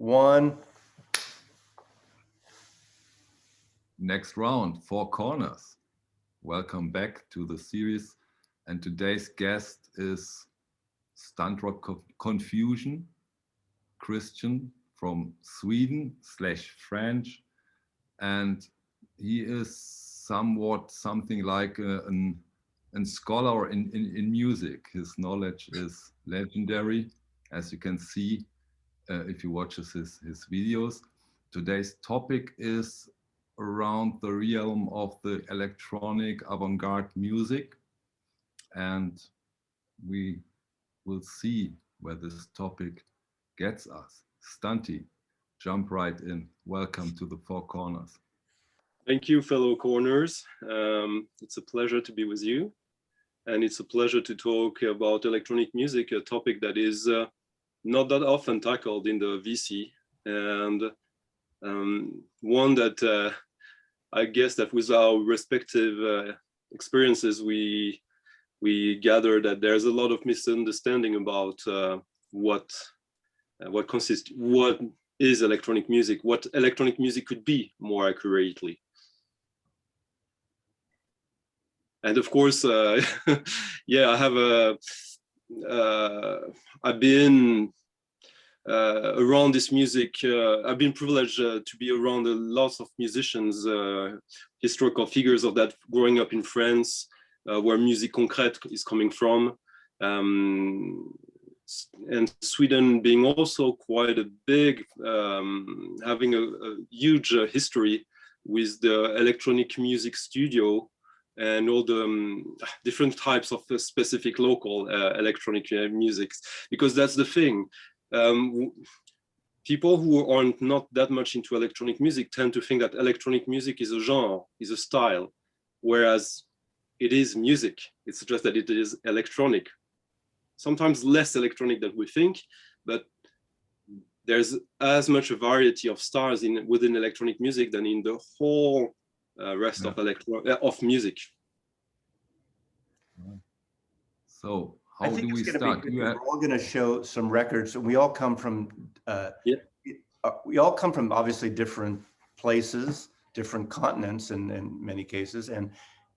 one. Next round, Four Corners. Welcome back to the series. And today's guest is StuntrockConfusion, Christian from Sweden/French. And he is somewhat something like a scholar in music. His knowledge is legendary, as you can see if you watch his videos. Today's topic is around the realm of the electronic avant-garde music, and we will see where this topic gets us. Stunty, jump right in. Welcome to the Four Corners. Thank you, fellow corners. It's a pleasure to be with you. And it's a pleasure to talk about electronic music, a topic that is not that often tackled in the VC. And one that I guess that with our respective experiences, we gather that there's a lot of misunderstanding about what is electronic music, what electronic music could be more accurately. And of course, yeah, I've been around this music. I've been privileged to be around lots of musicians, historical figures of that, growing up in France, where musique concrète is coming from. And Sweden being also quite a big, having a huge history with the electronic music studio and all the different types of specific local electronic music, because that's the thing. People who aren't not that much into electronic music tend to think that electronic music is a genre, is a style, whereas it is music. It's just that it is electronic. Sometimes less electronic than we think, but there's as much a variety of styles within electronic music than in the whole rest of music. So how do we start? We're all going to show some records, and we all come from obviously different places, different continents, in many cases,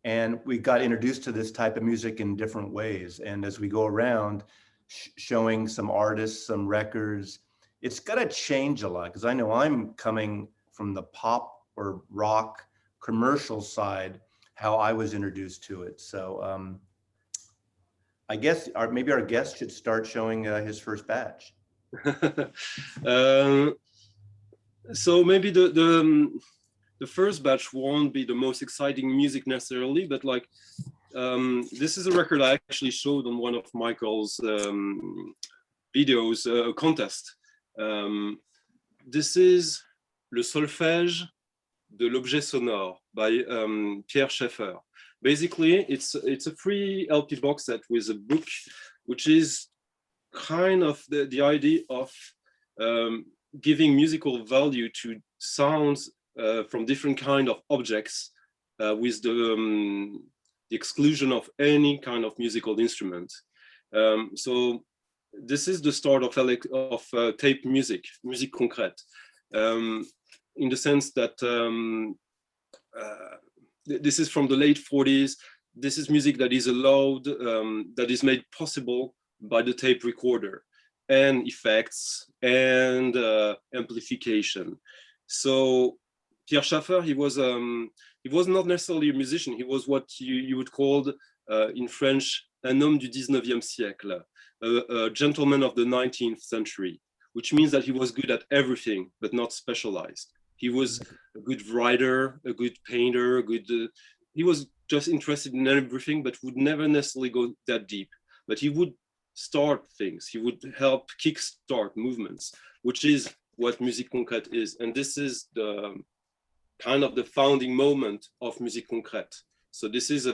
and we got introduced to this type of music in different ways. And as we go around showing some artists, some records, it's got to change a lot, because I know I'm coming from the pop or rock commercial side, how I was introduced to it. So I guess maybe our guest should start showing his first batch. So maybe the first batch won't be the most exciting music necessarily, but like this is a record I actually showed on one of Michael's videos, a contest. This is Le Solfège de l'Objet Sonore by Pierre Schaeffer. Basically, it's a free LP box set with a book, which is kind of the idea of giving musical value to sounds from different kind of objects with the exclusion of any kind of musical instrument. So this is the start of tape music, musique concrète, in the sense that this is from the late 40s. This is music that is allowed, that is made possible by the tape recorder and effects and amplification. So Pierre Schaeffer, he was not necessarily a musician. He was what you would call in French un homme du 19e siècle, a gentleman of the 19th century, which means that he was good at everything, but not specialized. He was a good writer, a good painter, he was just interested in everything, but would never necessarily go that deep. But he would start things. He would help kickstart movements, which is what musique concrète is. And this is the kind of the founding moment of musique concrète. So this is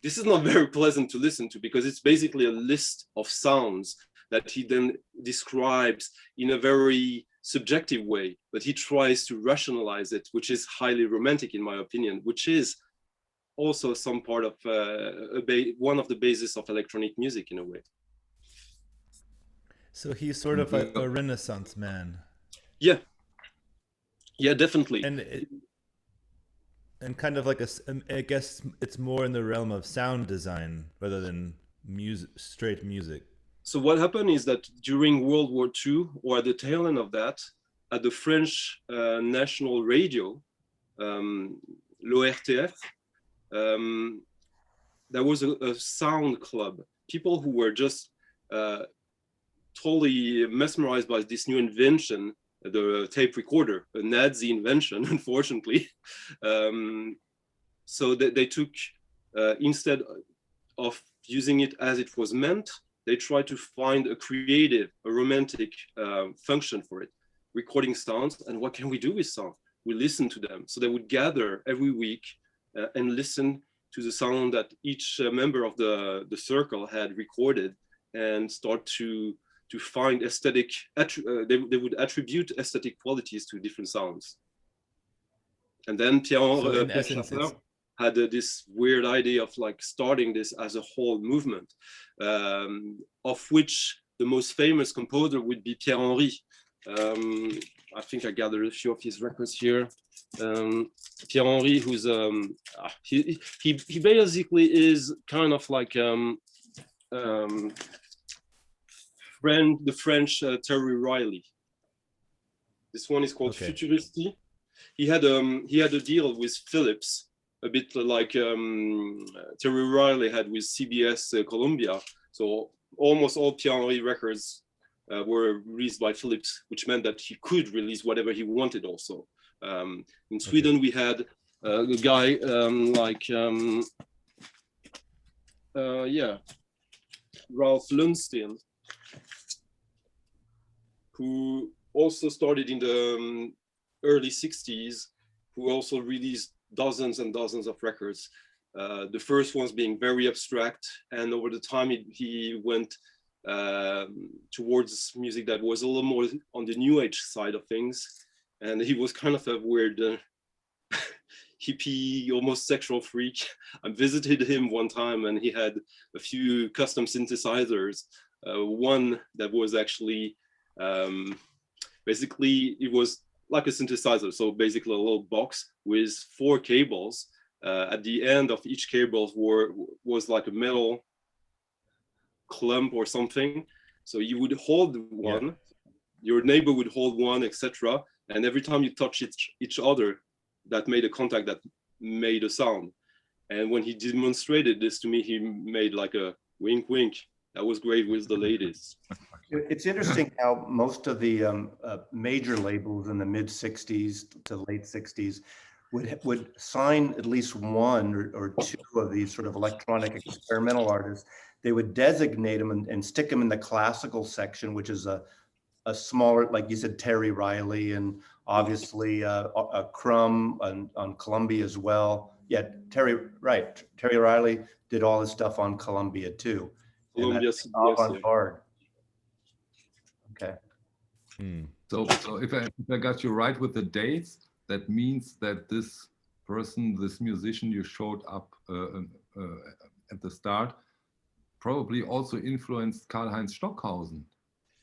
this is not very pleasant to listen to, because it's basically a list of sounds that he then describes in a very subjective way, but he tries to rationalize it, which is highly romantic in my opinion, which is also some part of one of the basis of electronic music in a way. So he's sort of a Renaissance man. Yeah, yeah, definitely. And kind of like I guess it's more in the realm of sound design rather than straight music. So what happened is that during World War II, or at the tail end of that, at the French national radio, l'ORTF, there was a sound club. People who were just totally mesmerized by this new invention, the tape recorder, a Nazi invention, unfortunately. So they took, instead of using it as it was meant, they tried to find a creative, a romantic function for it, recording sounds. And what can we do with sound? We listen to them. So they would gather every week and listen to the sound that each member of the circle had recorded, and start to find aesthetic, they would attribute aesthetic qualities to different sounds. And then Pierre Schaeffer had this weird idea of like starting this as a whole movement, of which the most famous composer would be Pierre Henry. I think I gathered a few of his records here. Pierre Henry, who's he basically is kind of like the French Terry Riley. This one is called Futuristi. He had a deal with Philips, a bit like Terry Riley had with CBS Columbia. So almost all Pierre Henry records were released by Philips, which meant that he could release whatever he wanted also. In Sweden, we had a guy like, Ralph Lundsten, who also started in the early 60s, who also released dozens and dozens of records. The first ones being very abstract, and over the time he went towards music that was a little more on the new age side of things. And he was kind of a weird hippie, almost sexual freak. I visited him one time and he had a few custom synthesizers. One that was actually, basically it was like a synthesizer. So basically a little box with 4 cables. At the end of each cable was like a metal clump or something. So you would hold one, your neighbor would hold one, etc. And every time you touch each other, that made a contact that made a sound. And when he demonstrated this to me, he made like a wink, wink. That was great with the ladies. It's interesting how most of the major labels in the mid 60s to late 60s would sign at least one or two of these sort of electronic experimental artists. They would designate them and stick them in the classical section, which is a smaller, like you said, Terry Riley, and obviously a Crumb on Columbia as well. Yeah, Terry Riley did all his stuff on Columbia too. Columbia, avant-garde. Okay. So if I got you right with the dates, that means that this person, this musician you showed up at the start, probably also influenced Karlheinz Stockhausen,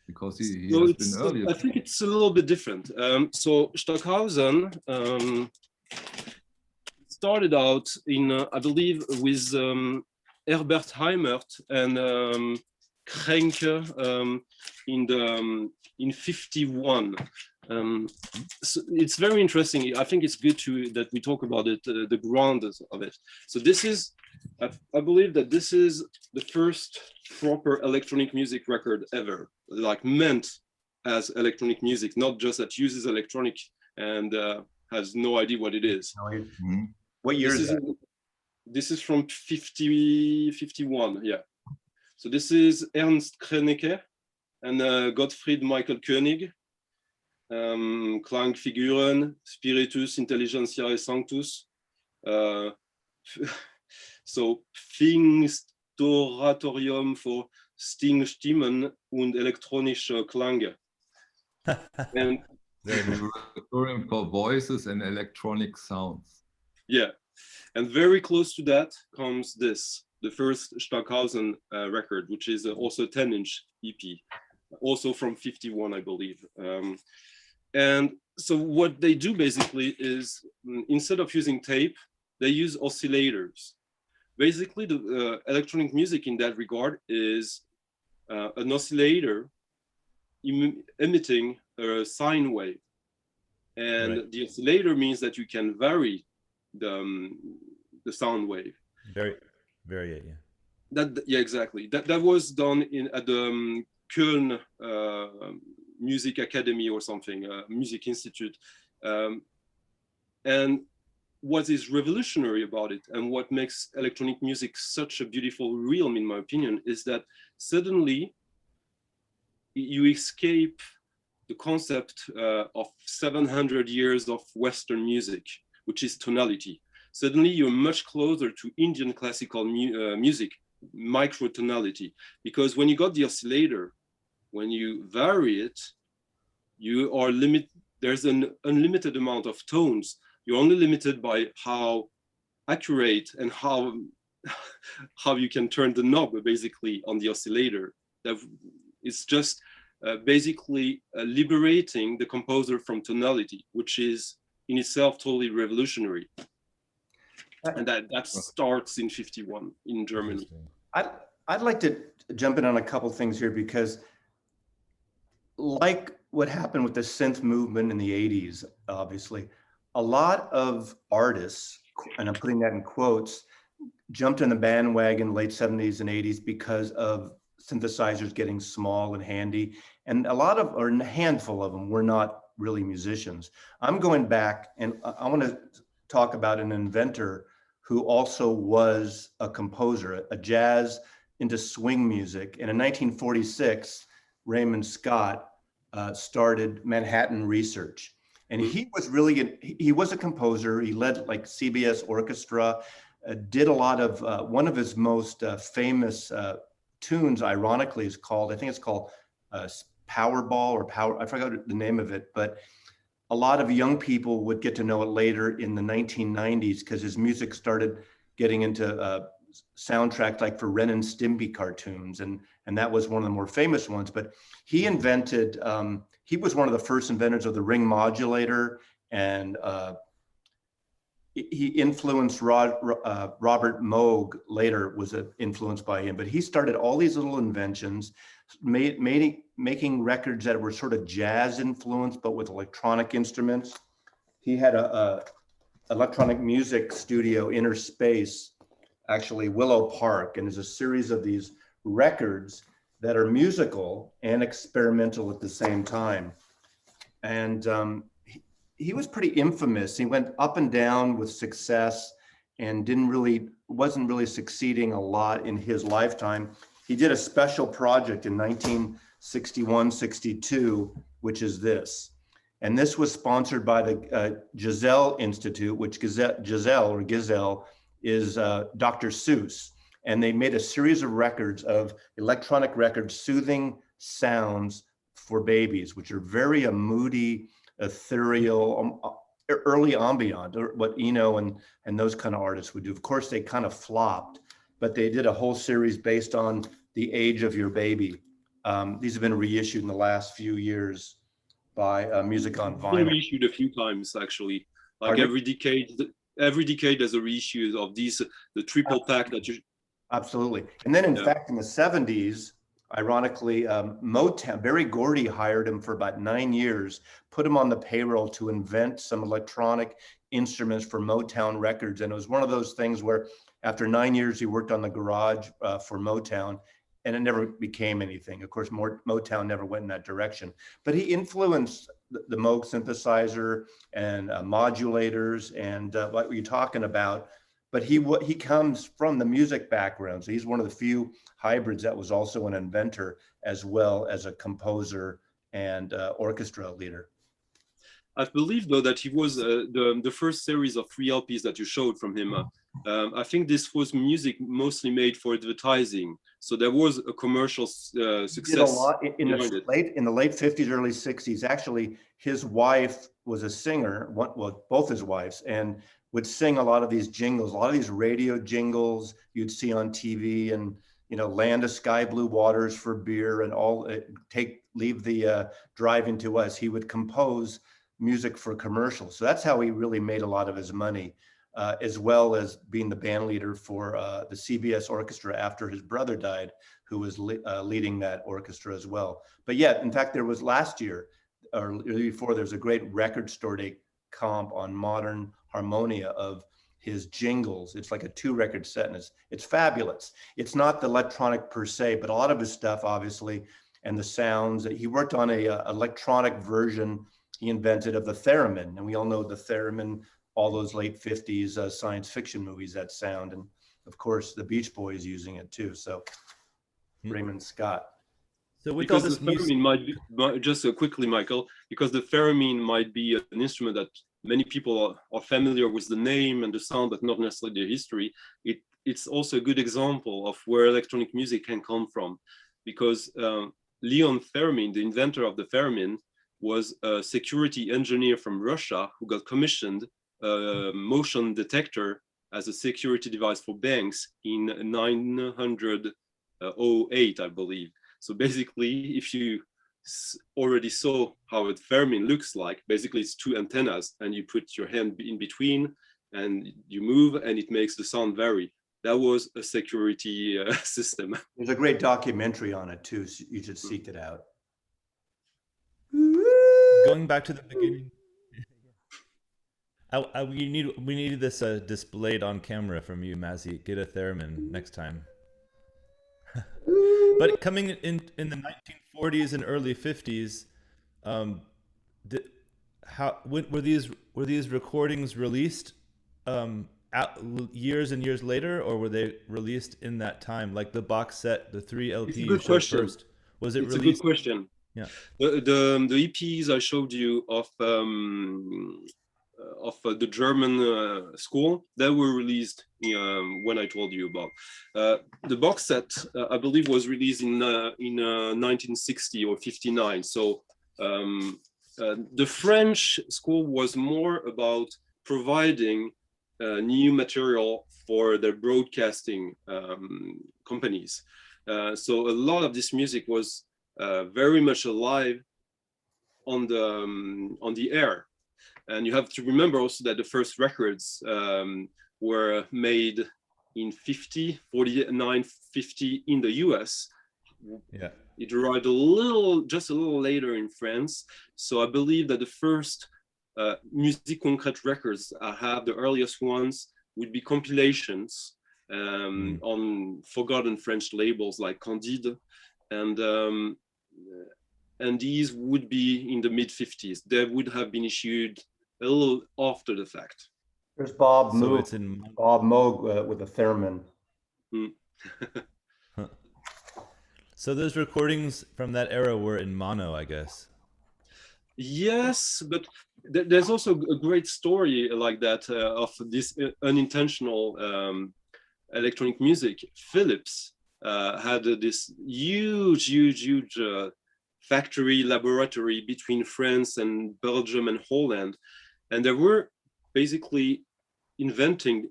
because he has been earlier. I think it's a little bit different. So Stockhausen started out in, I believe, with Herbert Heimert and Kränke in 51. So it's very interesting. I think it's good that we talk about it, the ground of it. So this is, I believe that this is the first proper electronic music record ever, like meant as electronic music, not just that uses electronic and has no idea what it is. Mm-hmm. What year is that? This is from 51, yeah. So this is Ernst Kränke and Gottfried Michael König, Klangfiguren, Spiritus, Intelligentsia et Sanctus. So Pfingstoratorium für Stingstimmen und elektronische Klänge. And referring for voices and electronic sounds. Yeah, and very close to that comes this, the first Stockhausen record, which is also a 10-inch EP. also from 51, I believe. And so what they do basically is, instead of using tape, they use oscillators. Basically, the electronic music in that regard is an oscillator emitting a sine wave. And Right. the oscillator means that you can vary the sound wave. Vary it, yeah. Yeah, exactly. That was done at the Köln Music Academy or something, Music Institute. And what is revolutionary about it, and what makes electronic music such a beautiful realm, in my opinion, is that suddenly you escape the concept of 700 years of Western music, which is tonality. Suddenly you're much closer to Indian classical music, microtonality, because when you got the oscillator, when you vary it, you are there's an unlimited amount of tones. You're only limited by how accurate and how you can turn the knob basically on the oscillator. That it's just basically liberating the composer from tonality, which is in itself totally revolutionary. And that starts in 51 in Germany. I'd like to jump in on a couple things here, because like what happened with the synth movement in the 80s, obviously, a lot of artists, and I'm putting that in quotes, jumped in the bandwagon late 70s and 80s because of synthesizers getting small and handy. And or a handful of them were not really musicians. I'm going back, and I want to talk about an inventor who also was a composer, a jazz into swing music. And in 1946, Raymond Scott started Manhattan Research. And he was he was a composer. He led like CBS Orchestra, did a lot of, one of his most famous tunes, ironically, is called, I think it's called Powerball or Power, I forgot the name of it, but a lot of young people would get to know it later in the 1990s because his music started getting into soundtracks like for Ren and Stimpy cartoons, and that was one of the more famous ones. But he invented, he was one of the first inventors of the ring modulator, and he influenced Robert Moog, later was influenced by him, but he started all these little inventions, making records that were sort of jazz influenced, but with electronic instruments. He had a electronic music studio, Inner Space, actually Willow Park, and there's a series of these records that are musical and experimental at the same time. And he was pretty infamous. He went up and down with success and wasn't really succeeding a lot in his lifetime. He did a special project in 1961-62, which is this. And this was sponsored by the Giselle Institute, which Giselle is Dr. Seuss. And they made a series of records, of electronic records, soothing sounds for babies, which are very moody, ethereal, early ambient, or what Eno and those kind of artists would do. Of course, they kind of flopped, but they did a whole series based on the age of your baby. These have been reissued in the last few years by Music on Vinyl. Been reissued a few times, actually. Like Pardon? every decade there's a reissue of these, the triple pack that you. Absolutely. And then in fact, in the 70s, ironically, Motown, Berry Gordy hired him for about 9 years, put him on the payroll to invent some electronic instruments for Motown Records. And it was one of those things where after 9 years, he worked on the garage for Motown, and it never became anything. Of course, Motown never went in that direction. But he influenced the Moog synthesizer and modulators and what you're talking about. But he comes from the music background. So he's one of the few hybrids that was also an inventor as well as a composer and orchestra leader. I believe, though, that he was the first series of 3 LPs that you showed from him. I think this was music mostly made for advertising. So there was a commercial success. He did a lot in the late 50s, early 60s. Actually, his wife was a singer, well, both his wives, and would sing a lot of these jingles, a lot of these radio jingles you'd see on TV and land of sky blue waters for beer and all, leave the drive into us. He would compose music for commercials. So that's how he really made a lot of his money, as well as being the band leader for the CBS orchestra after his brother died, who was leading that orchestra as well. But yeah, in fact, there was last year, or before, there's a great record store day comp on Modern Harmonia of his jingles. It's like a 2-record set, and it's fabulous. It's not the electronic per se, but a lot of his stuff, obviously, and the sounds. He worked on a electronic version he invented of the theremin, and we all know the theremin, all those late 50s science fiction movies, that sound, and of course the Beach Boys using it too. So Raymond Scott. So with because all this the theremin might be, just quickly, Michael, because the theremin might be an instrument that many people are familiar with the name and the sound, but not necessarily the history. It's also a good example of where electronic music can come from, because Leon Theremin, the inventor of the theremin, was a security engineer from Russia who got commissioned a motion detector as a security device for banks in 908, I believe. So basically, if you already saw how a theremin looks like, basically it's 2 antennas, and you put your hand in between and you move and it makes the sound vary. That was a security system. There's a great documentary on it too, so you should seek it out. Going back to the beginning, we needed this displayed on camera from you, Mazzy. Get a theremin next time. But coming in the 1940s and early 50s, were these recordings released years and years later, or were they released in that time? Like the box set, the 3 LP you showed first, was it released? It's a good question. Yeah. The EPs I showed you of the German school, that were released when I told you about. The box set, I believe, was released in 1960 or 59. So the French school was more about providing new material for their broadcasting companies. So a lot of this music was very much alive on the air. And you have to remember also that the first records were made in 49, 50 in the US. Yeah. It arrived just a little later in France. So I believe that the first Musique Concrète records I have, the earliest ones, would be compilations on forgotten French labels like Candide. And these would be in the mid-50s. They would have been issued a little after the fact. There's Bob So Moog, it's in Bob Moog with a theremin. So those recordings from that era were in mono, I guess. Yes, but there's also a great story like that of this unintentional electronic music. Philips had this huge factory laboratory between France and Belgium and Holland, and they were basically inventing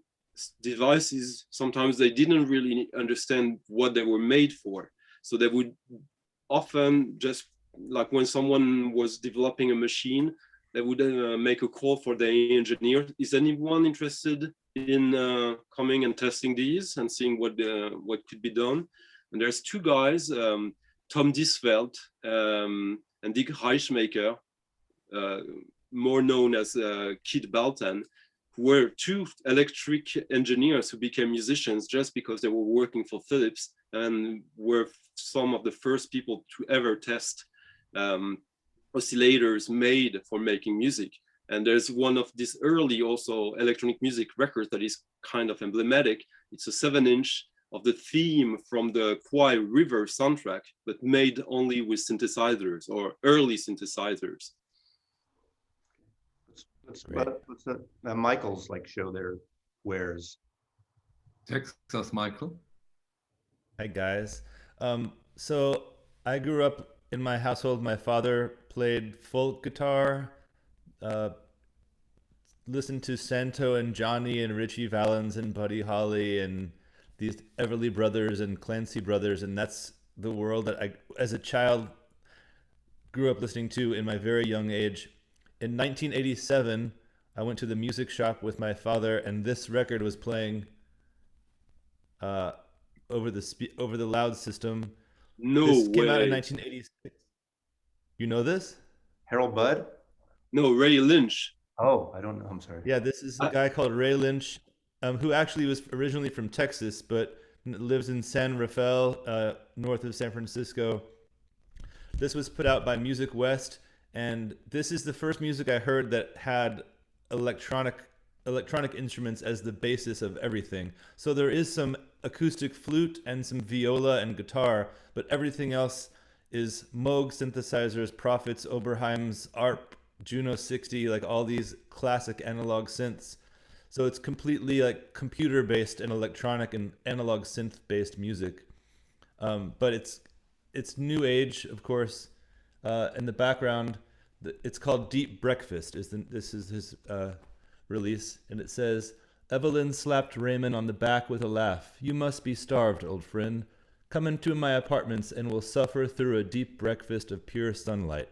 devices. Sometimes they didn't really understand what they were made for, so they would often just, like when someone was developing a machine, they would make a call for the engineer. Is anyone interested in coming and testing these and seeing what could be done? And there's 2 guys, Tom Disveld and Dick Reichmaker, more known as Kid Baltan, who were 2 electric engineers who became musicians just because they were working for Philips, and were some of the first people to ever test oscillators made for making music. And there's one of these early also electronic music records that is kind of emblematic. It's a 7-inch of the theme from the Kwai River soundtrack, but made only with synthesizers or early synthesizers. Let's Michael's show their wares. Texas, Michael. Hi guys. So I grew up in my household. My father played folk guitar, listened to Santo and Johnny and Richie Valens and Buddy Holly and these Everly Brothers and Clancy Brothers, and that's the world that I, as a child, grew up listening to in my very young age. In 1987, I went to the music shop with my father, and this record was playing over the loud system. No This way. came out in 1986. You know this? Harold Budd? No, Ray Lynch. Oh, I don't know. I'm sorry. Yeah, this is a guy called Ray Lynch, who actually was originally from Texas, but lives in San Rafael, north of San Francisco. This was put out by Music West, and this is the first music I heard that had electronic instruments as the basis of everything. So there is some acoustic flute and some viola and guitar, but everything else is Moog synthesizers, Prophets, Oberheims, ARP, Juno 60, like all these classic analog synths. So it's completely like computer-based and electronic and analog synth-based music. But it's new age, of course. In the background, it's called Deep Breakfast. This is his release, and it says, Evelyn slapped Raymond on the back with a laugh. You must be starved, old friend. Come into my apartments and we'll suffer through a deep breakfast of pure sunlight.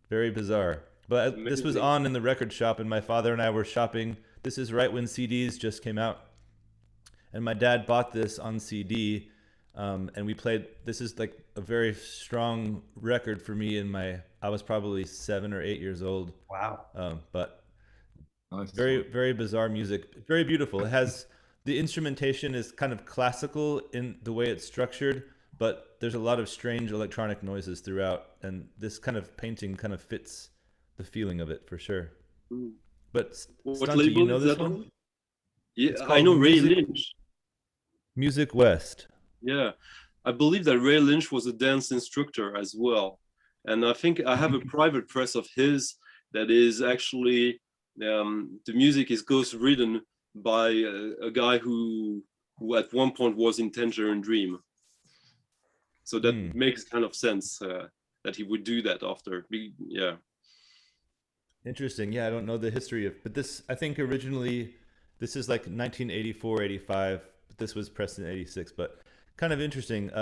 Very bizarre. But this was on in the record shop, and my father and I were shopping. This is right when CDs just came out. And my dad bought this on CD, and we played. This is like a very strong record for me I was probably 7 or 8 years old. Wow. But Nice. very, very bizarre music. Very beautiful. It has, the instrumentation is kind of classical in the way it's structured, but there's a lot of strange electronic noises throughout, and this kind of painting kind of fits the feeling of it for sure. But What Stunty, label you know is this that one? on? Yeah, It's I called know Ray Music- Lynch. Music West. Yeah, I believe that Ray Lynch was a dance instructor as well. And I think I have a private press of his that is actually, the music is ghost-written by a guy who at one point was in Tangerine Dream. So that makes kind of sense that he would do that after. Yeah. Interesting. Yeah, I don't know the history of, but this, I think originally, this is like 1984, 85, but this was pressed in 86, but kind of interesting.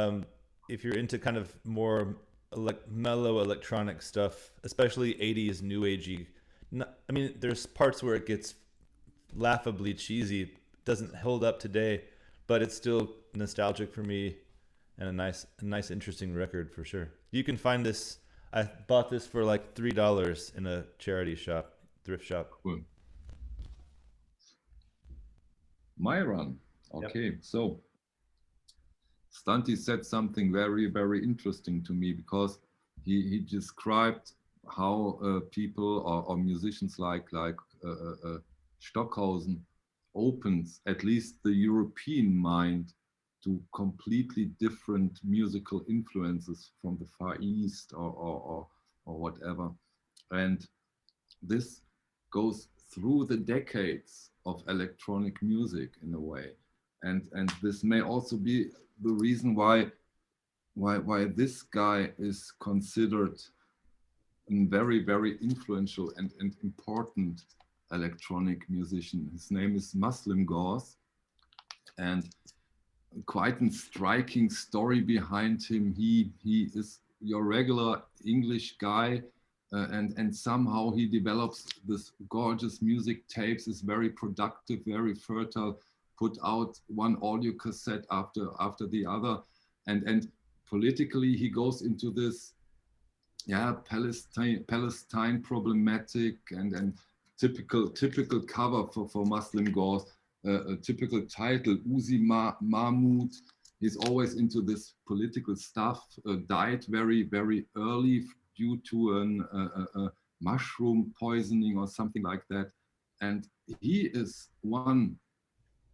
If you're into kind of more mellow electronic stuff, especially 80s new agey, I mean, there's parts where it gets laughably cheesy, doesn't hold up today, but it's still nostalgic for me, and a nice interesting record for sure. You can find this. I bought this for like $3 in a charity shop, thrift shop. Cool. My run. Okay, so Stunty said something very, very interesting to me, because he described how people or musicians like Stockhausen opens at least the European mind to completely different musical influences from the Far East or whatever. And this goes through the decades of electronic music in a way. And this may also be the reason why this guy is considered a very, very influential and important electronic musician. His name is Muslimgauze, and quite a striking story behind him. He is your regular English guy, and somehow he develops this gorgeous music tapes, is very productive, very fertile, put out one audio cassette after the other, and politically he goes into this Palestine problematic and typical cover for Muslimgauze, a typical title, Uzi Mahmoud. He's always into this political stuff, died very, very early due to a mushroom poisoning or something like that. And he is one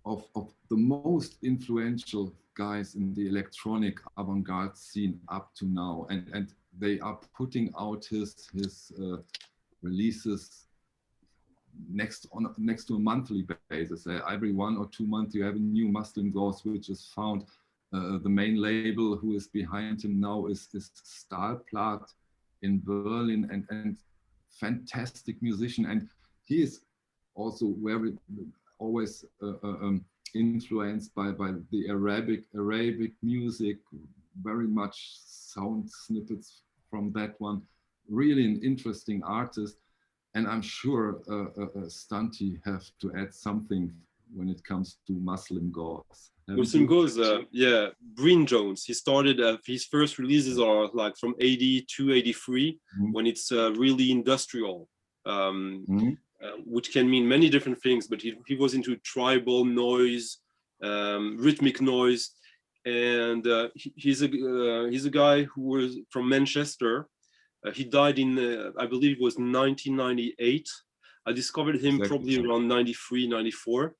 of the most influential guys in the electronic avant-garde scene up to now. And they are putting out his releases next to a monthly basis. Every 1 or 2 months you have a new Muslimgauze which is found. The main label who is behind him now is Stahlplatt in Berlin, and fantastic musician. And he is also always influenced by the Arabic music, very much sound snippets from that one. Really an interesting artist, and I'm sure Stunty have to add something when it comes to Muslimgauze. Muslimgauze, yeah, Bryn Jones. He started, his first releases are like from 82, 83, when it's really industrial, which can mean many different things, but he was into tribal noise, rhythmic noise, and he's a guy who was from Manchester. He died in, I believe it was 1998. I discovered him probably around 93, 94.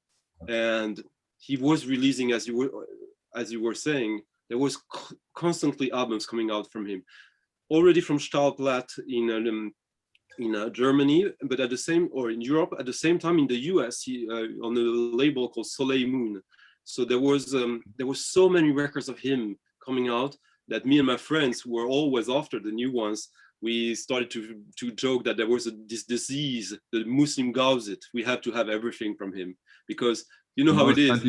And he was releasing, as you were saying, there was constantly albums coming out from him. Already from Stahlblatt in Germany, but in Europe, at the same time in the US, he on a label called Soleil Moon. So there was so many records of him coming out that me and my friends, who were always after the new ones, we started to joke that there was this disease, the Muslimgauze. We had to have everything from him, because you know how it is.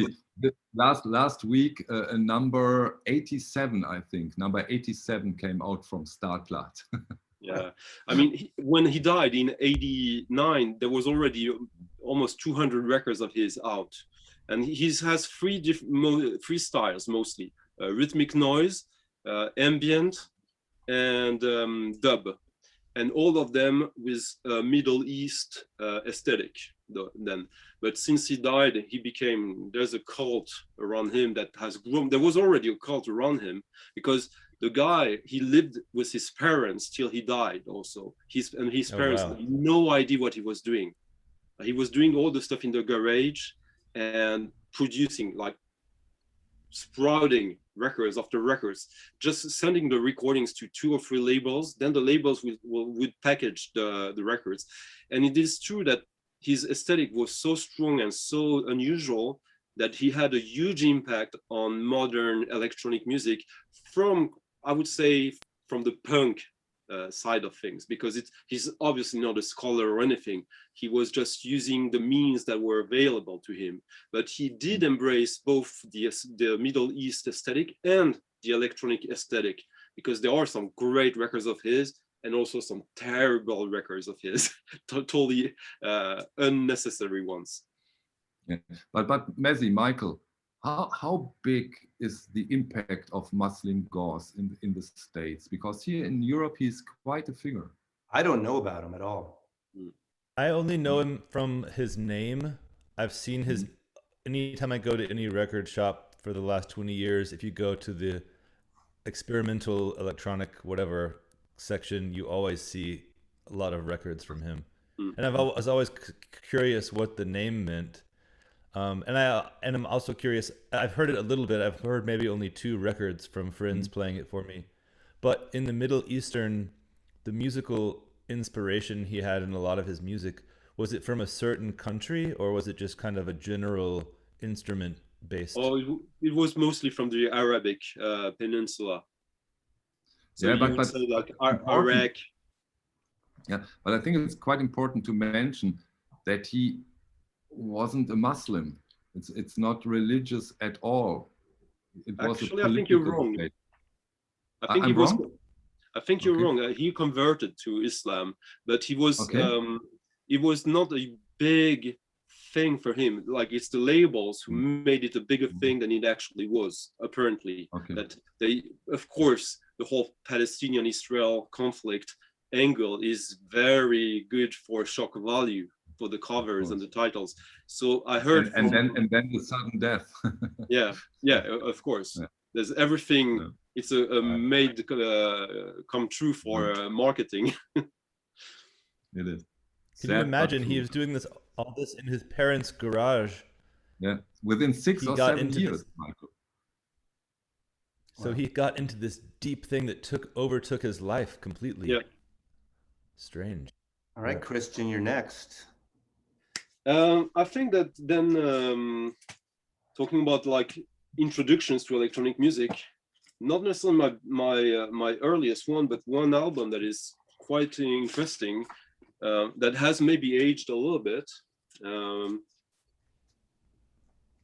Last week, a number 87, I think, number 87 came out from Stahlblatt. Yeah, I mean, when he died in 89, there was already almost 200 records of his out. And he has three styles mostly: rhythmic noise, ambient, and dub, and all of them with Middle East aesthetic. Then, but since he died, there's a cult around him that has grown. There was already a cult around him because the guy, he lived with his parents till he died. Also, his parents had no idea what he was doing. He was doing all the stuff in the garage and producing, like sprouting records after records, just sending the recordings to 2 or 3 labels. Then the labels would package the records. And it is true that his aesthetic was so strong and so unusual that he had a huge impact on modern electronic music from, I would say, from the punk side of things, because he's obviously not a scholar or anything. He was just using the means that were available to him. But he did embrace both the Middle East aesthetic and the electronic aesthetic, because there are some great records of his and also some terrible records of his, totally unnecessary ones. Yeah. But Mazzy, Michael, how big is the impact of Muslimgauze in the States? Because here in Europe, he's quite a figure. I don't know about him at all. I only know him from his name. I've seen his, anytime I go to any record shop for the last 20 years, if you go to the experimental electronic whatever section, you always see a lot of records from him. And I was always curious what the name meant. And I'm also curious, I've heard it a little bit. I've heard maybe only 2 records from friends playing it for me. But in the Middle Eastern, the musical inspiration he had in a lot of his music, was it from a certain country, or was it just kind of a general instrument based? Oh, it was mostly from the Arabic peninsula. So yeah, but say like Iraq. Yeah, but I think it's quite important to mention that he wasn't a Muslim. It's not religious at all. It was actually, I think you're wrong. State. I think he was wrong? I think you're Okay. wrong. He converted to Islam, but he was it was not a big thing for him. Like, it's the labels who made it a bigger thing than it actually was, apparently. That they, of course, the whole Palestinian-Israel conflict angle is very good for shock value for the covers and the titles. So I heard and then the sudden death. yeah, of course. Yeah. There's everything. Yeah. It's a made come true for marketing. It is. Can you imagine he was doing all this in his parents' garage? Yeah, within 6 or 7 years, Michael. So he got into this deep thing that overtook his life completely. Yeah. Strange. All right, Christian, you're next. I think that then talking about like introductions to electronic music, not necessarily my earliest one, but one album that is quite interesting, that has maybe aged a little bit.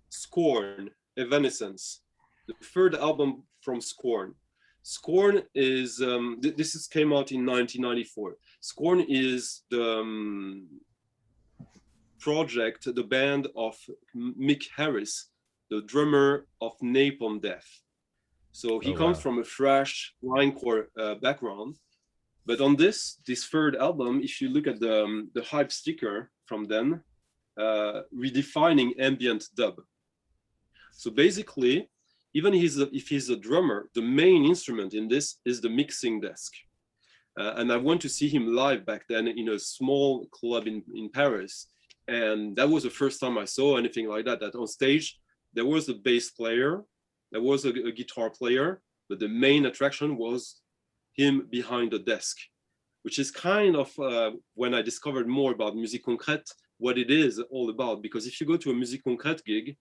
Scorn, Evanescence, the third album from Scorn. Scorn is, came out in 1994. Scorn is the project, the band of Mick Harris, the drummer of Napalm Death. So he comes from a thrash grindcore background. But on this third album, if you look at the hype sticker from then, redefining ambient dub. So basically, even if he's a drummer, the main instrument in this is the mixing desk. And I went to see him live back then in a small club in Paris. And that was the first time I saw anything like that, that on stage, there was a bass player, there was a guitar player, but the main attraction was him behind the desk, which is kind of when I discovered more about Musique Concrète, what it is all about. Because if you go to a Musique Concrète gig,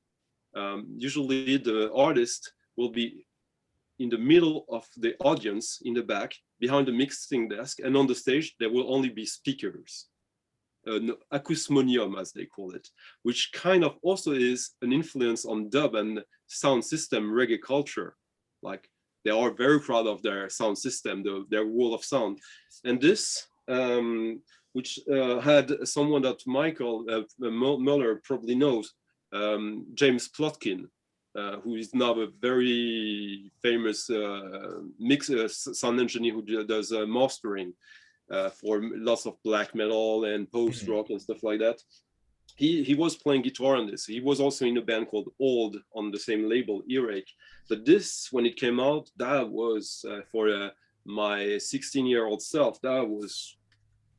usually the artist will be in the middle of the audience in the back, behind the mixing desk, and on the stage, there will only be speakers. An acousmonium, as they call it, which kind of also is an influence on dub and sound system reggae culture. Like, they are very proud of their sound system, their wall of sound. And this, which had someone that Michael Muller probably knows, James Plotkin, who is now a very famous sound engineer who does mastering for lots of black metal and post rock and stuff like that. He was playing guitar on this. He was also in a band called Old on the same label, Earache. But this, when it came out, that was for my 16-year-old self, that was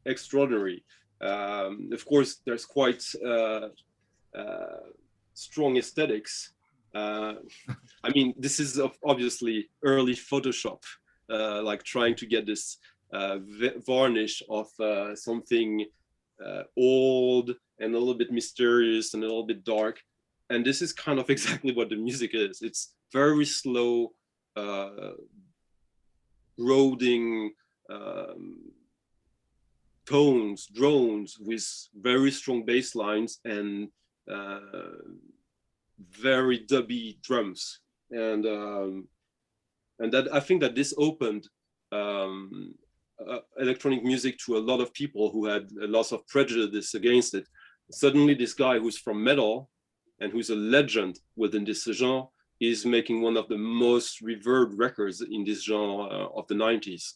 extraordinary. Of course, there's quite strong aesthetics. I mean, this is obviously early Photoshop, like trying to get this varnish of something old and a little bit mysterious and a little bit dark. And this is kind of exactly what the music is. It's very slow, roding tones, drones with very strong bass lines and very dubby drums. And that, I think that this opened electronic music to a lot of people who had lots of prejudice against it. Suddenly this guy who's from metal and who's a legend within this genre is making one of the most revered records in this genre of the 90s.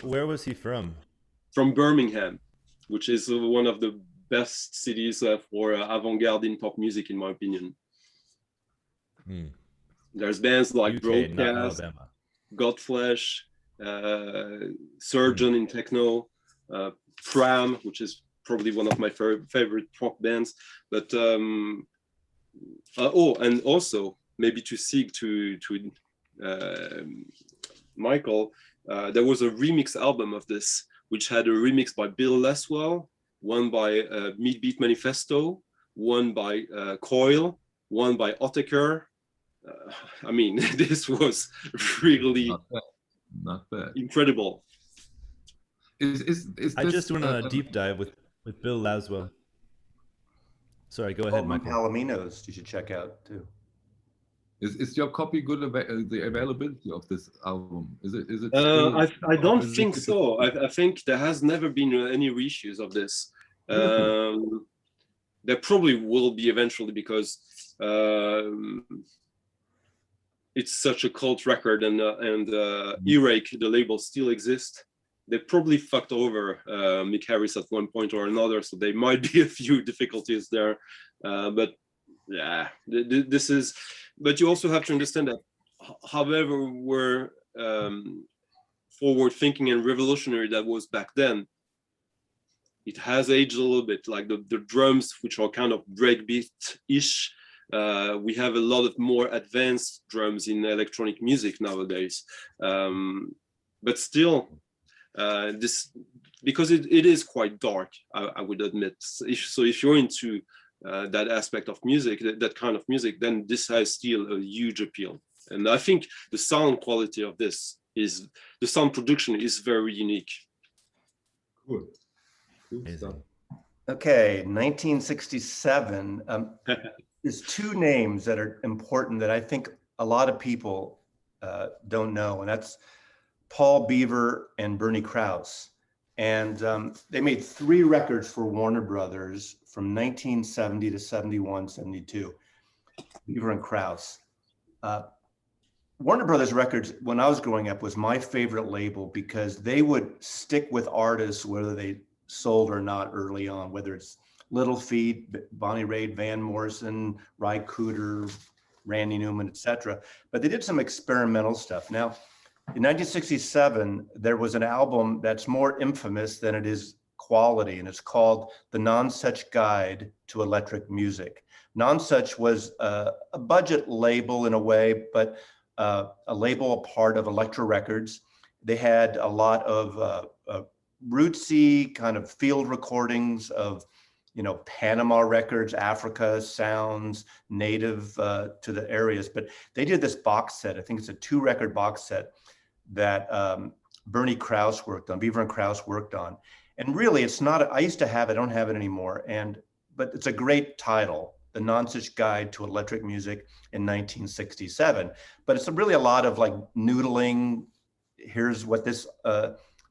Where was he from? From Birmingham, which is one of the best cities for avant-garde in pop music, in my opinion. There's bands like UK, Broadcast, Godflesh, Surgeon in techno, Pram, which is probably one of my favorite rock bands. But and also maybe to seek to Michael, there was a remix album of this, which had a remix by Bill Laswell, one by Meatbeat Manifesto, one by Coil, one by Autechre. I mean, this was really not bad. Incredible. Is I just went on a deep dive with Bill Laswell. Sorry, go ahead, Michael. Palominos you should check out too. Is your copy good? The availability of this album, is it? I don't think so. I think there has never been any reissues of this. There probably will be eventually, because it's such a cult record, and Earache, the label, still exists. They probably fucked over Mick Harris at one point or another, so there might be a few difficulties there. But yeah, this is. But you also have to understand that, however we're forward-thinking and revolutionary that was back then, it has aged a little bit. Like the drums, which are kind of breakbeat-ish. We have a lot of more advanced drums in electronic music nowadays. But still, this, because it is quite dark, I would admit. So if you're into that aspect of music, that kind of music, then this has still a huge appeal. And I think the sound quality of this is, the sound production is very unique. Cool stuff. Okay, 1967. There's two names that are important that I think a lot of people don't know, and that's Paul Beaver and Bernie Krause. And they made 3 records for Warner Brothers from 1970 to 71, 72, Beaver and Krause. Warner Brothers Records, when I was growing up, was my favorite label because they would stick with artists whether they sold or not early on, whether it's Little Feat, Bonnie Raitt, Van Morrison, Ry Cooder, Randy Newman, etc. But they did some experimental stuff. Now, in 1967, there was an album that's more infamous than it is quality, and it's called The Nonsuch Guide to Electric Music. Nonsuch was a budget label in a way, but a label, a part of Elektra Records. They had a lot of rootsy kind of field recordings of, you know, Panama records, Africa sounds, native to the areas. But they did this box set. I think it's a 2-record box set that Bernie Krause worked on, Beaver and Krause worked on. And really, it's not, I used to have it, I don't have it anymore. But it's a great title, The Nonsuch Guide to Electric Music in 1967. But it's really a lot of like noodling. Here's what this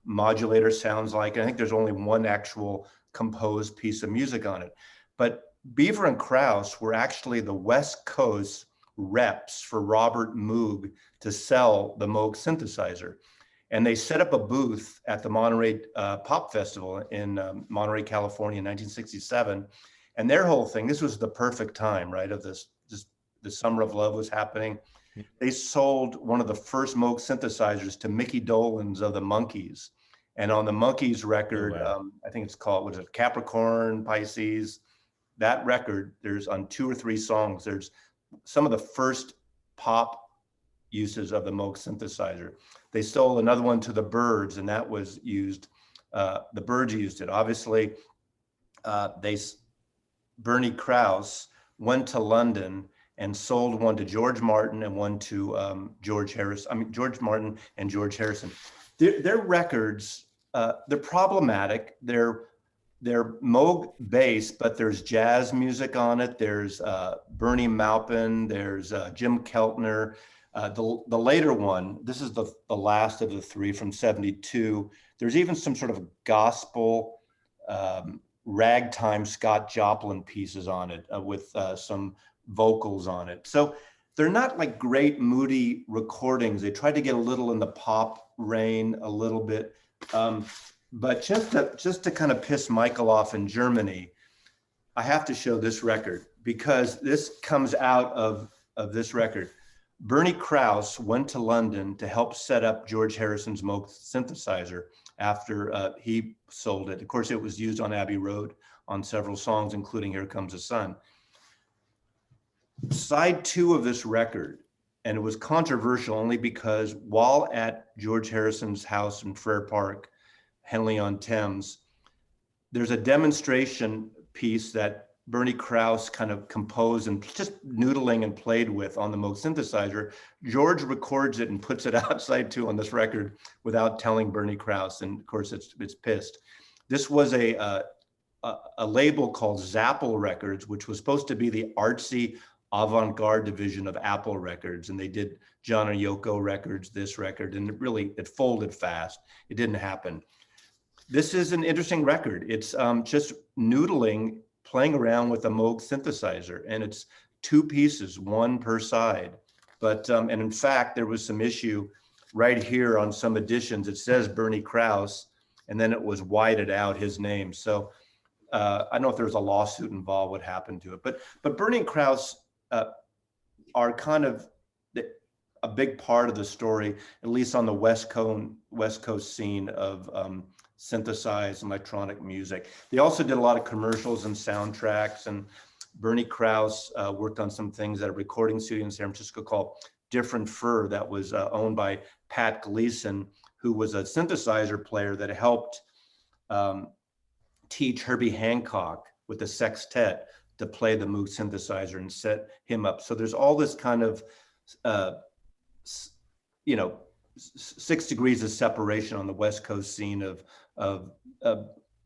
modulator sounds like. And I think there's only one actual composed piece of music on it. But Beaver and Krause were actually the West Coast reps for Robert Moog to sell the Moog synthesizer. And they set up a booth at the Monterey Pop Festival in Monterey, California in 1967. And their whole thing, this was the perfect time, right, of this the Summer of Love was happening. They sold one of the first Moog synthesizers to Mickey Dolenz of the Monkees. And on the Monkees record, I think it's called, what is it, Capricorn, Pisces, that record, there's on 2 or 3 songs, there's some of the first pop uses of the Moog synthesizer. They sold another one to the Byrds, and that was used, the Byrds used it. Obviously, Bernie Krause went to London and sold one to George Martin and one to George Martin and George Harrison. Their records, they're problematic. They're Moog based, but there's jazz music on it. There's Bernie Maupin, there's Jim Keltner. The later one, this is the last of the 3 from 72. There's even some sort of gospel ragtime Scott Joplin pieces on it with some vocals on it. So they're not like great moody recordings. They try to get a little in the pop vein a little bit. But just to kind of piss Michael off in Germany, I have to show this record because this comes out of this record. Bernie Krause went to London to help set up George Harrison's Moog synthesizer after he sold it. Of course, it was used on Abbey Road on several songs, including Here Comes the Sun. Side 2 of this record, and it was controversial only because while at George Harrison's house in Frere Park, Henley-on-Thames, there's a demonstration piece that Bernie Krause kind of composed and just noodling and played with on the Moog synthesizer. George records it and puts it outside too on this record without telling Bernie Krause, and of course it's pissed. This was a label called Zapple Records, which was supposed to be the artsy avant-garde division of Apple Records, and they did John and Yoko records, this record, and it folded fast. It didn't happen. This is an interesting record. It's just noodling, playing around with a Moog synthesizer, and it's 2 pieces, 1 per side. But and in fact, there was some issue right here on some editions. It says Bernie Krause, and then it was whited out his name. So I don't know if there was a lawsuit involved, what happened to it. But Bernie and Krause are kind of a big part of the story, at least on the West Coast scene of synthesized electronic music. They also did a lot of commercials and soundtracks, and Bernie Krause worked on some things at a recording studio in San Francisco called Different Fur that was owned by Pat Gleeson, who was a synthesizer player that helped teach Herbie Hancock with the sextet to play the Moog synthesizer and set him up. So there's all this kind of, 6 degrees of separation on the West Coast scene of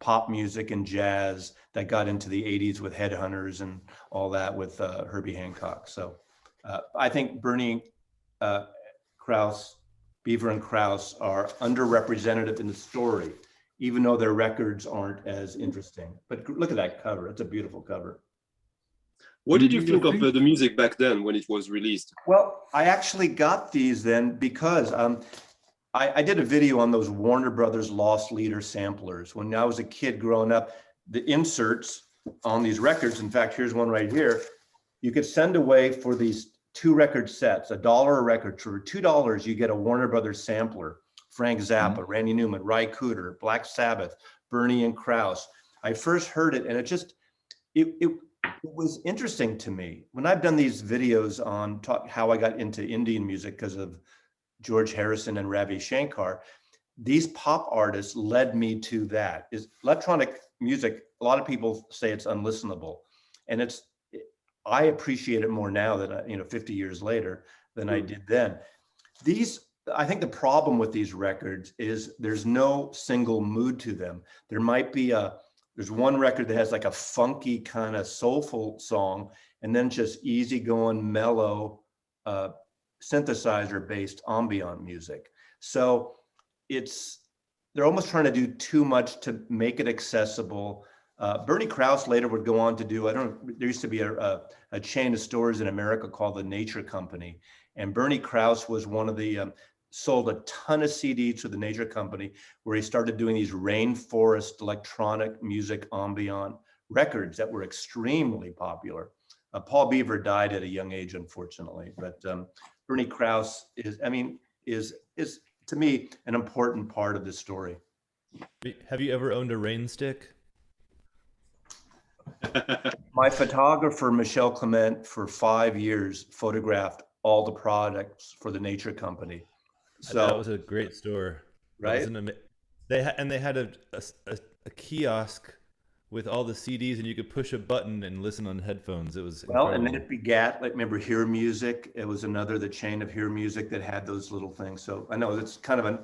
pop music and jazz that got into the 80s with Headhunters and all that with Herbie Hancock. So I think Bernie Krause, Beaver and Krause are underrepresented in the story, even though their records aren't as interesting. But look at that cover. It's a beautiful cover. What did you think of the music back then when it was released? Well, I actually got these then because I did a video on those Warner Brothers Lost Leader samplers. When I was a kid growing up, the inserts on these records, in fact, here's one right here, you could send away for these 2 record sets, $1 a record. For $2, you get a Warner Brothers sampler, Frank Zappa, Randy Newman, Ry Cooder, Black Sabbath, Bernie and Krause. I first heard it and it was interesting to me. When I've done these videos on how I got into Indian music because of George Harrison and Ravi Shankar, these pop artists led me to that. Is electronic music, a lot of people say it's unlistenable. And I appreciate it more now that 50 years later than I did then. I think the problem with these records is there's no single mood to them. There might be there's one record that has like a funky kind of soulful song, and then just easygoing, mellow, synthesizer-based ambient music. So they're almost trying to do too much to make it accessible. Bernie Krause later would go on to do, there used to be a chain of stores in America called the Nature Company. And Bernie Krause was one of the, sold a ton of CDs to the Nature Company, where he started doing these rainforest electronic music ambient records that were extremely popular. Paul Beaver died at a young age, unfortunately, but Bernie Krause is to me an important part of this story. Have you ever owned a rain stick? My photographer, Michel Clement, for 5 years photographed all the products for the Nature Company. So that was a great store, right? They had a kiosk with all the CDs, and you could push a button and listen on headphones. It was incredible. And then it begat, like, remember Hear Music? It was the chain of Hear Music that had those little things. So I know that's kind of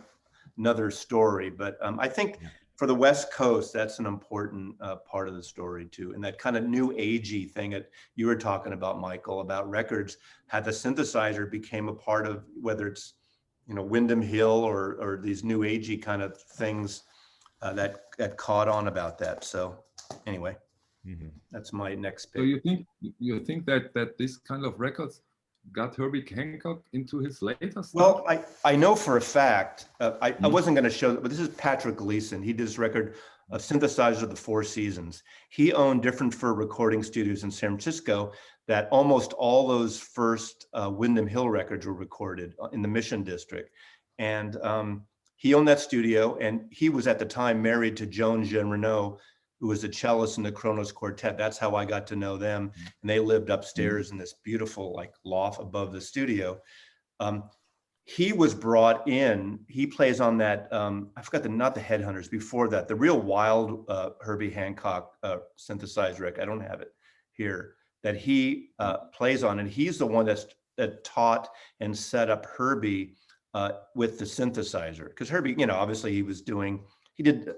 another story, but I think for the West Coast, that's an important part of the story too. And that kind of new agey thing that you were talking about, Michael, about records, how the synthesizer became a part of, whether it's Windham Hill or these new agey kind of things that caught on about that. So anyway, that's my next pick. So you think that this kind of records got Herbie Hancock into his later stuff? Well, I know for a fact, I wasn't going to show it, but this is Patrick Gleeson. He did this record of synthesizers of the Four Seasons. He owned different fur recording studios in San Francisco that almost all those first Windham Hill records were recorded in the Mission District. And he owned that studio, and he was at the time married to Joan Jean Renaud, who was the cellist in the Kronos Quartet. That's how I got to know them. And they lived upstairs in this beautiful loft above the studio. He was brought in, he plays on that, I forgot not the Headhunters, before that, the real wild Herbie Hancock synthesized record, I don't have it here, that he plays on. And he's the one that taught and set up Herbie with the synthesizer. Because Herbie, obviously he did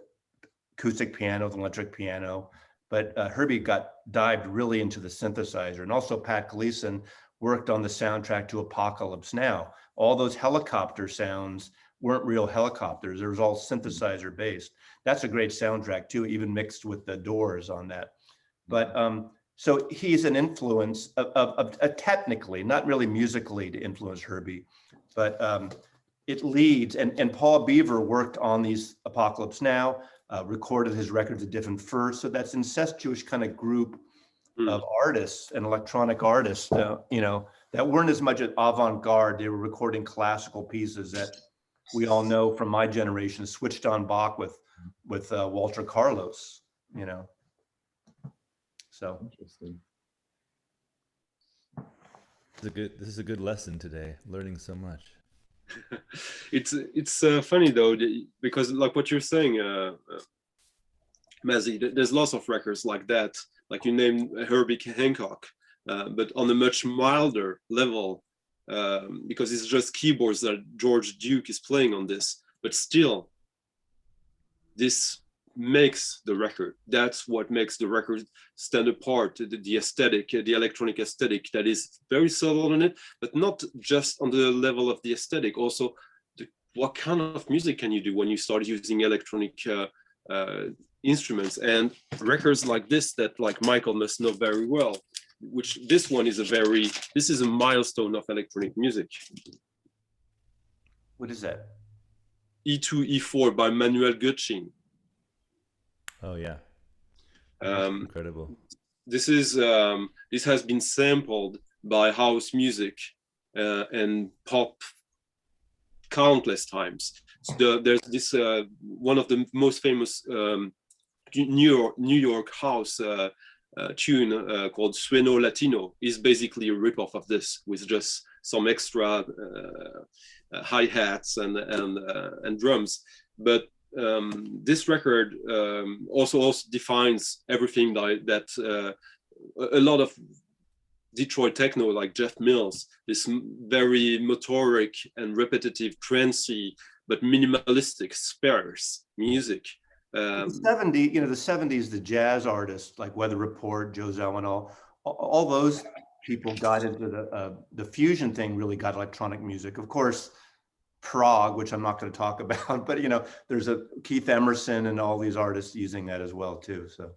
acoustic piano with electric piano, but Herbie dived really into the synthesizer. And also Pat Gleeson worked on the soundtrack to Apocalypse Now. All those helicopter sounds weren't real helicopters. It was all synthesizer based. That's a great soundtrack too, even mixed with the Doors on that. But so he's an influence of technically, not really musically to influence Herbie, but it leads, and Paul Beaver worked on these Apocalypse Now, recorded his records at different firsts. So that's incestuous kind of group of artists and electronic artists, that weren't as much avant-garde. They were recording classical pieces that we all know from my generation, switched on Bach with Walter Carlos, So interesting. This is a good lesson today. Learning so much. It's funny though, because like what you're saying, Mazzy, there's lots of records like that. Like you named Herbie Hancock, but on a much milder level, because it's just keyboards that George Duke is playing on this. But still, this makes the record. That's what makes the record stand apart, the aesthetic, the electronic aesthetic that is very subtle in it, but not just on the level of the aesthetic, also what kind of music can you do when you start using electronic instruments. And records like this that like Michael must know very well, which this one is this is a milestone of electronic music. What is that? E2, E4 by Manuel Göttsching. Oh yeah. Incredible. This is this has been sampled by house music and pop countless times. So there's this one of the most famous New York house tune called Sueno Latino is basically a ripoff of this with just some extra hi-hats and drums. But this record also defines everything that a lot of Detroit techno, like Jeff Mills, this very motoric and repetitive, trancy but minimalistic, sparse music. The 70s, the jazz artists like Weather Report, Joe Zawinul, all those people got into the fusion thing, really got electronic music. Of course, prog, which I'm not going to talk about, but there's a Keith Emerson and all these artists using that as well too. So,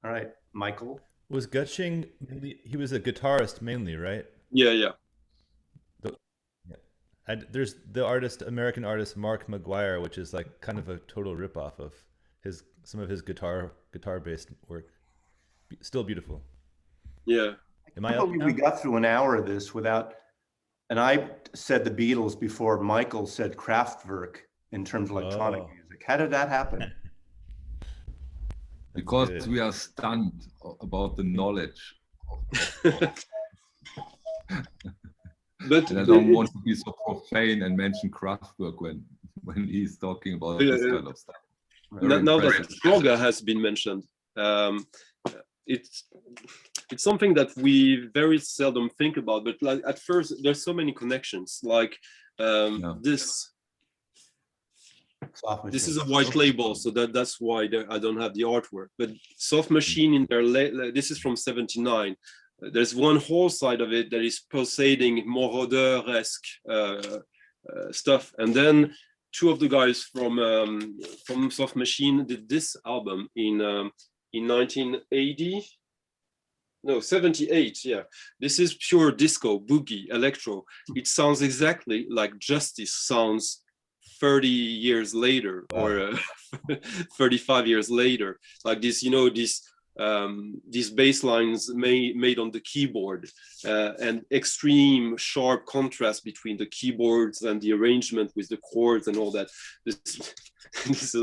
all right, Michael. Was Göttsching, he was a guitarist mainly, right? Yeah. There's the American artist Mark McGuire, which is like kind of a total ripoff of some of his guitar-based work. Still beautiful. Yeah. Am I up now? We got through an hour of this without, and I said the Beatles before Michael said Kraftwerk in terms of electronic music. How did that happen? Because we are stunned about the knowledge. But and I don't want to be so profane and mention Kraftwerk when he's talking about this kind of stuff. Now that Progga has been mentioned, it's something that we very seldom think about. But like at first, there's so many connections. Like this. This is a white label, so that's why I don't have the artwork. But Soft Machine in their this is from '79. There's one whole side of it that is pulsating, Moroder-esque stuff, and then two of the guys from Soft Machine did this album in 1980. No, 78. Yeah, this is pure disco, boogie, electro. It sounds exactly like Justice sounds 30 years later, or 35 years later, like this, these bass lines made on the keyboard, and extreme sharp contrast between the keyboards and the arrangement with the chords and all that. This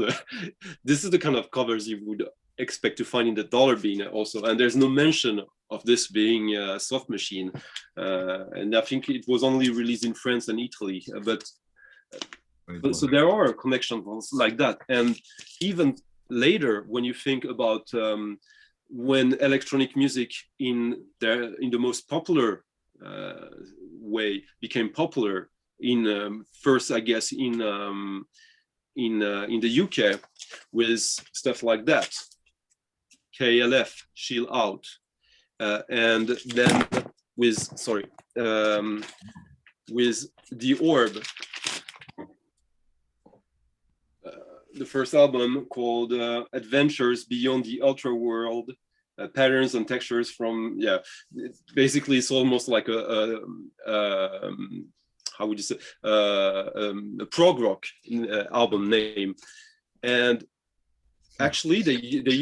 is the kind of covers you would expect to find in the Dollar Bean also, and there's no mention of this being a Soft Machine, and I think it was only released in France and Italy, but so there are connections like that. And even later, when you think about when electronic music in the most popular way became popular in first, I guess, in the UK with stuff like that, KLF, Chill Out, and then with The Orb. The first album called Adventures Beyond the Ultra World, Patterns and Textures from, basically it's almost like a how would you say, a prog rock album name. And actually they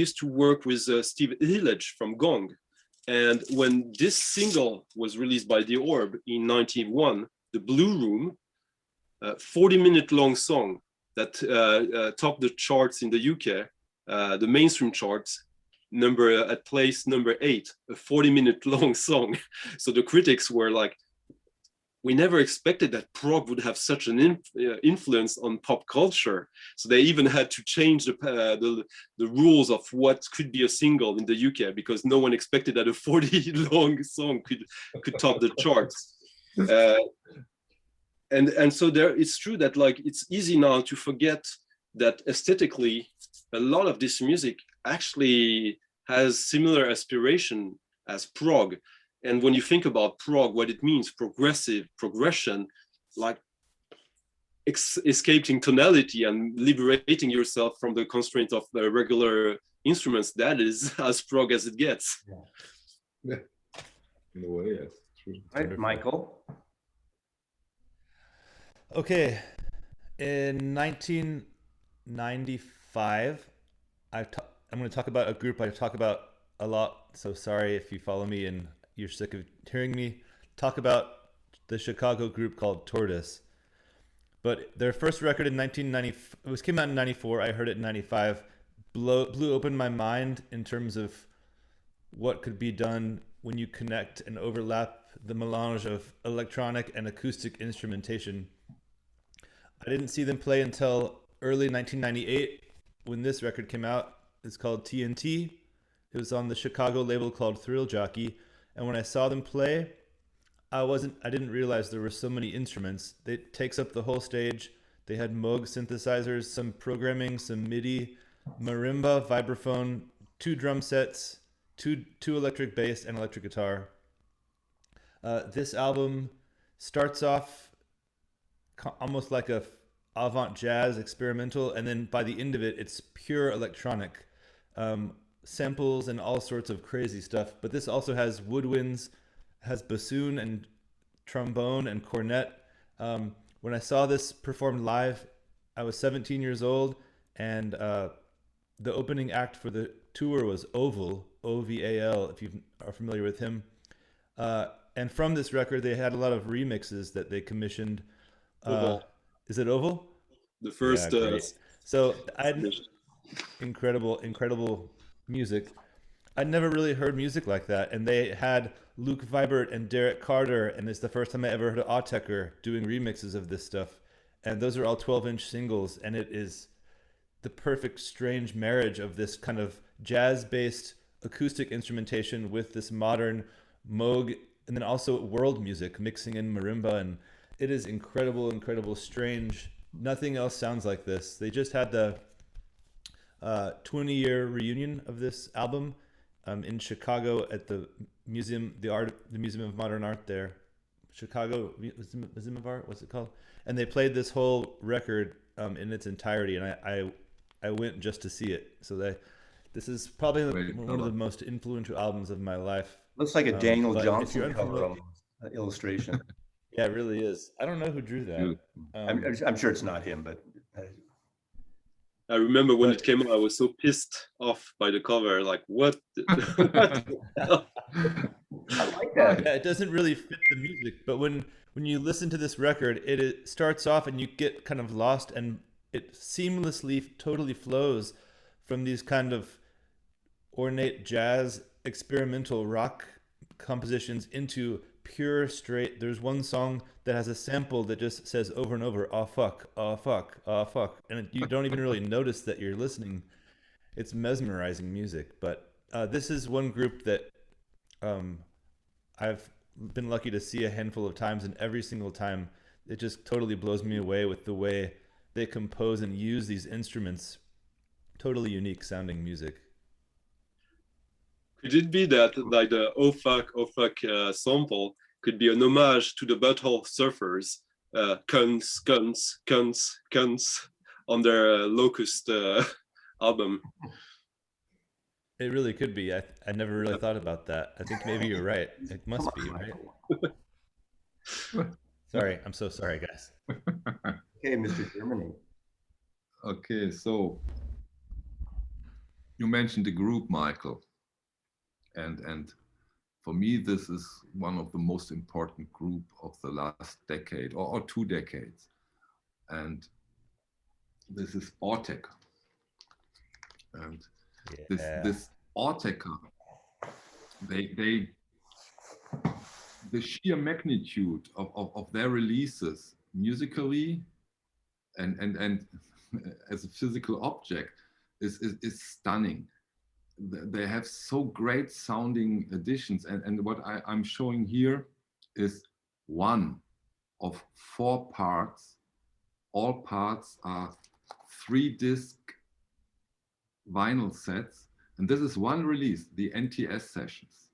used to work with Steve Hillage from Gong. And when this single was released by The Orb in 1991, The Blue Room, 40-minute long song, that topped the charts in the UK, the mainstream charts, at place number 8, a 40-minute long song. So the critics were like, we never expected that prog would have such an influence on pop culture. So they even had to change the rules of what could be a single in the UK, because no one expected that a 40-long song could top the charts. And so it's true that like it's easy now to forget that aesthetically, a lot of this music actually has similar aspiration as prog. And when you think about prog, what it means, progressive, progression, like escaping tonality and liberating yourself from the constraint of the regular instruments, that is as prog as it gets. Yeah. In a way, yes. True. Right, Michael. Okay, in 1995, I'm going to talk about a group I talk about a lot, so sorry if you follow me and you're sick of hearing me talk about the Chicago group called Tortoise. But their first record in 1990, came out in 94, I heard it in 95, blew open my mind in terms of what could be done when you connect and overlap the melange of electronic and acoustic instrumentation. I didn't see them play until early 1998 when this record came out. It's called TNT. It was on the Chicago label called Thrill Jockey. And when I saw them play, I didn't realize there were so many instruments. It takes up the whole stage. They had Moog synthesizers, some programming, some MIDI, marimba, vibraphone, 2 drum sets, two electric bass and electric guitar. This album starts off almost like a avant jazz experimental, and then by the end of it, it's pure electronic, samples and all sorts of crazy stuff. But this also has woodwinds, has bassoon and trombone and cornet. When I saw this performed live, I was 17 years old, and the opening act for the tour was Oval, O-V-A-L, if you are familiar with him. And from this record, they had a lot of remixes that they commissioned. Oval. Is it Oval? The first. Yeah, great. So I had incredible music. I'd never really heard music like that. And they had Luke Vibert and Derek Carter, and it's the first time I ever heard of Autechre doing remixes of this stuff. And those are all 12-inch singles, and it is the perfect strange marriage of this kind of jazz-based acoustic instrumentation with this modern Moog, and then also world music mixing in marimba, and it is incredible, strange. Nothing else sounds like this. They just had the 20-year reunion of this album in Chicago at the Museum of Modern Art there. Chicago Museum of Art, what's it called? And they played this whole record in its entirety, and I went just to see it. So this is probably one of the most influential albums of my life. Looks like a Daniel Johnson cover illustration. Yeah, it really is. I don't know who drew that. I'm sure it's not him, but I remember when it came out, I was so pissed off by the cover. Like, what? I like that. Yeah, it doesn't really fit the music, but when you listen to this record, it starts off and you get kind of lost, and it seamlessly, totally flows from these kind of ornate jazz, experimental rock compositions into pure straight. There's one song that has a sample that just says over and over, "Oh fuck, oh fuck, oh fuck," and you don't even really notice that you're listening. It's mesmerizing music. But this is one group that I've been lucky to see a handful of times, and every single time it just totally blows me away with the way they compose and use these instruments. Totally unique sounding music. Could it be that like the oh fuck sample could be an homage to the Butthole Surfers, cunts on their Locust album? It really could be. I never really thought about that. I think maybe you're right. It must be, right? Sorry, I'm so sorry, guys. Okay, Mr. Germany. Okay, so you mentioned the group, Michael. And for me, this is one of the most important group of the last decade or 2 decades. And this is Autechre. And this Autechre, the sheer magnitude of their releases musically and as a physical object is stunning. They have so great sounding additions, and what I'm showing here is one of 4 parts. All parts are 3-disc vinyl sets, and this is one release, the NTS sessions,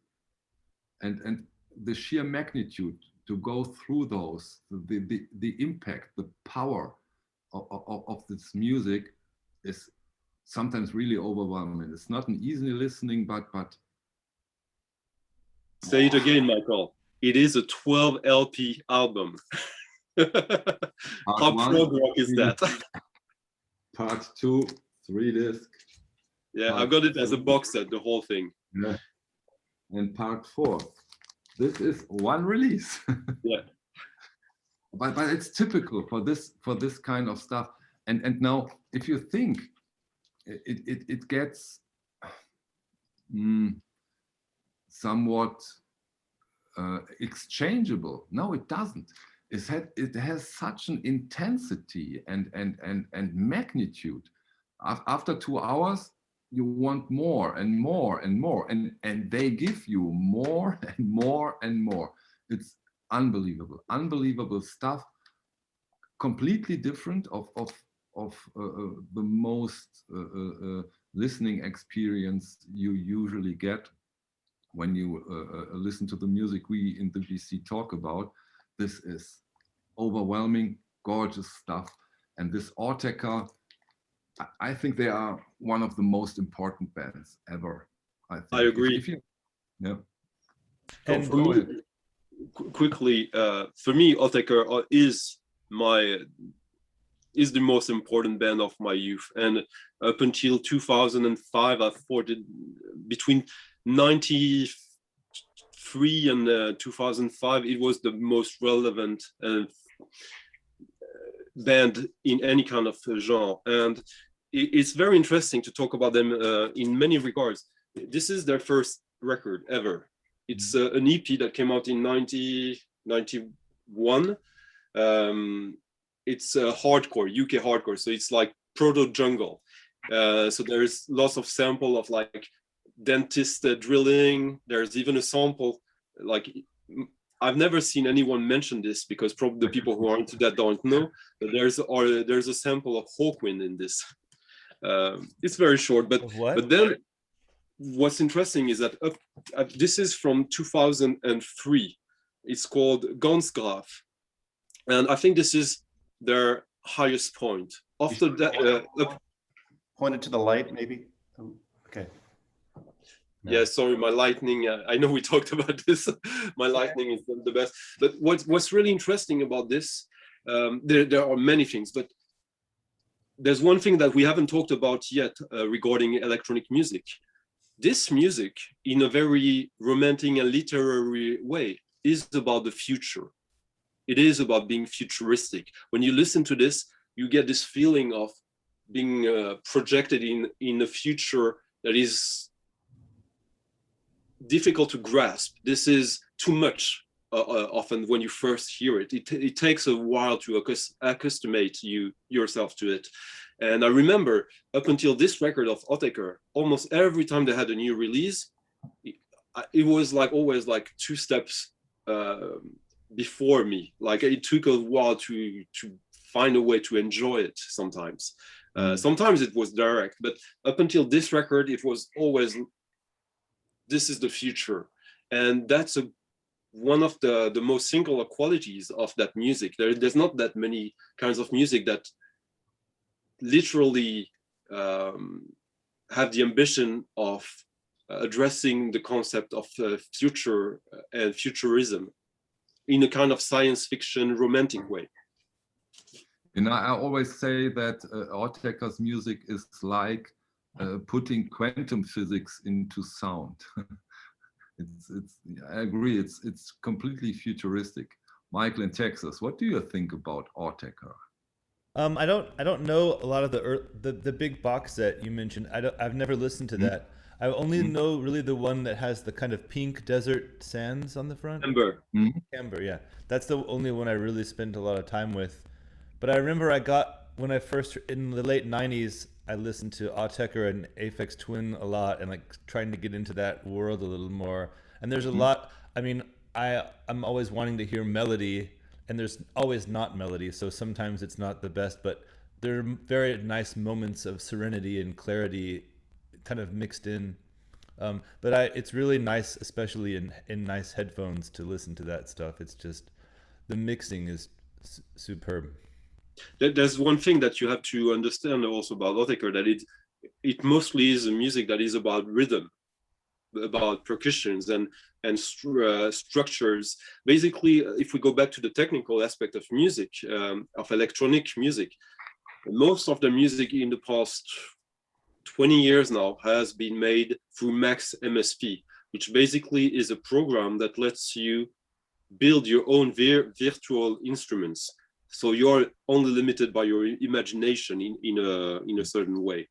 and the sheer magnitude to go through those, the impact, the power of this music is sometimes really overwhelming. It's not an easy listening, but say it again, Michael. It is a 12 LP album. How prog rock is that? Part 2, 3-disc. Yeah, I got it as a box set, the whole thing. Yeah. And part 4. This is one release. Yeah. But it's typical for this kind of stuff. And now, if you think it gets somewhat exchangeable. No, it doesn't. It has such an intensity and magnitude. After 2 hours, you want more and more and more, and they give you more and more and more. It's unbelievable stuff. Completely different of the most listening experience you usually get when you listen to the music we in the BC talk about. This is overwhelming, gorgeous stuff. And this Autechre, I think they are one of the most important bands ever. I agree. Yeah. And for me, quickly, for me, Autechre is the most important band of my youth. And up until 2005, I thought between 93 and 2005, it was the most relevant band in any kind of genre. And it's very interesting to talk about them in many regards. This is their first record ever. It's an EP that came out in 1991. It's hardcore, UK hardcore. So it's like proto-jungle. So there's lots of sample of like dentist drilling. There's even a sample, like, I've never seen anyone mention this because probably the people who are into that don't know, but there's a sample of Hawkwind in this. It's very short, but then what's interesting is that this is from 2003. It's called Gansgraf, and I think this is their highest point. After that, pointed to the light, maybe. Okay. No. Yeah, sorry, my lightning. I know we talked about this. My lightning is the best. But what's really interesting about this, there are many things, but there's one thing that we haven't talked about yet regarding electronic music. This music, in a very romantic and literary way, is about the future. It is about being futuristic. When you listen to this, you get this feeling of being projected in a future that is difficult to grasp. This is too much often when you first hear it. It takes a while to accustomate yourself to it. And I remember up until this record of Autechre, almost every time they had a new release, it was like always like 2 steps before me. Like it took a while to find a way to enjoy it sometimes. Sometimes it was direct, but up until this record, it was always, this is the future. And that's one of the most singular qualities of that music. There's not that many kinds of music that literally have the ambition of addressing the concept of future and futurism in a kind of science fiction romantic way. You know, I always say that Autechre's music is like putting quantum physics into sound. I agree. It's completely futuristic. Michael in Texas, what do you think about Autechre? I don't know a lot of the big box set you mentioned. I've never listened to that. I only know really the one that has the kind of pink desert sands on the front. Amber. Amber, yeah. That's the only one I really spent a lot of time with. But I remember when I first, in the late 90s, I listened to Autechre and Aphex Twin a lot and like trying to get into that world a little more. And there's a lot, I mean, I'm always wanting to hear melody, and there's always not melody. So sometimes it's not the best, but there are very nice moments of serenity and clarity kind of mixed in. But it's really nice, especially in nice headphones, to listen to that stuff. It's just, the mixing is superb. There's one thing that you have to understand also about Autechre, that it mostly is a music that is about rhythm, about percussions and structures. Basically, if we go back to the technical aspect of music, of electronic music, most of the music in the past 20 years now has been made through Max MSP, which basically is a program that lets you build your own virtual instruments. So you're only limited by your imagination in a certain way.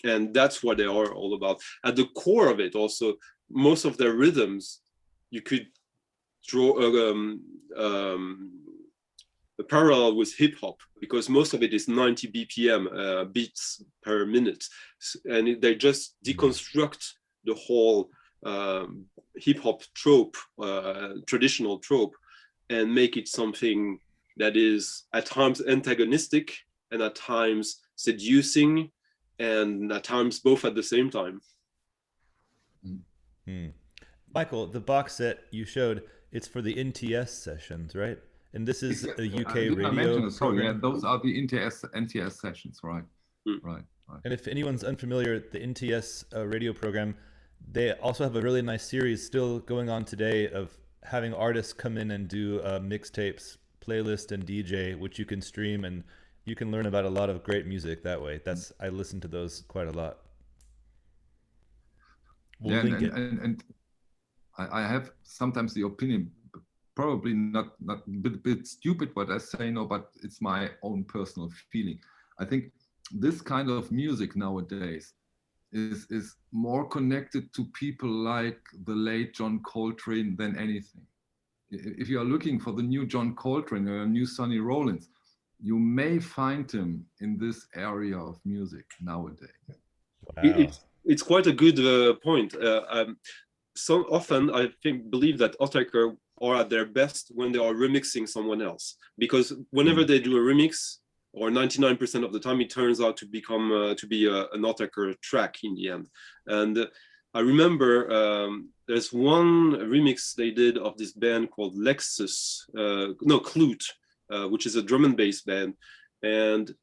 And that's what they are all about. At the core of it also, most of their rhythms, you could draw a parallel with hip hop, because most of it is 90 BPM, beats per minute. And they just deconstruct the whole hip hop trope, traditional trope, and make it something that is at times antagonistic and at times seducing, and at times both at the same time. Michael, the box set you showed, it's for the NTS sessions, right? And this is a UK radio program. Those are the NTS sessions, right? Right. And if anyone's unfamiliar, the NTS radio program, they also have a really nice series still going on today of having artists come in and do mixtapes, playlist, and DJ, which you can stream, and you can learn about a lot of great music that way. I listen to those quite a lot. We'll link it. And I have sometimes the opinion, probably not a bit stupid what I say now, but it's my own personal feeling. I think this kind of music nowadays is more connected to people like the late John Coltrane than anything. If you are looking for the new John Coltrane or a new Sonny Rollins, you may find him in this area of music nowadays. Wow. It's quite a good point. So often I believe that Autechre are at their best when they are remixing someone else, because whenever they do a remix, or 99% of the time, it turns out to become an Autechre track in the end. And I remember there's one remix they did of this band called Klute, which is a drum and bass band, and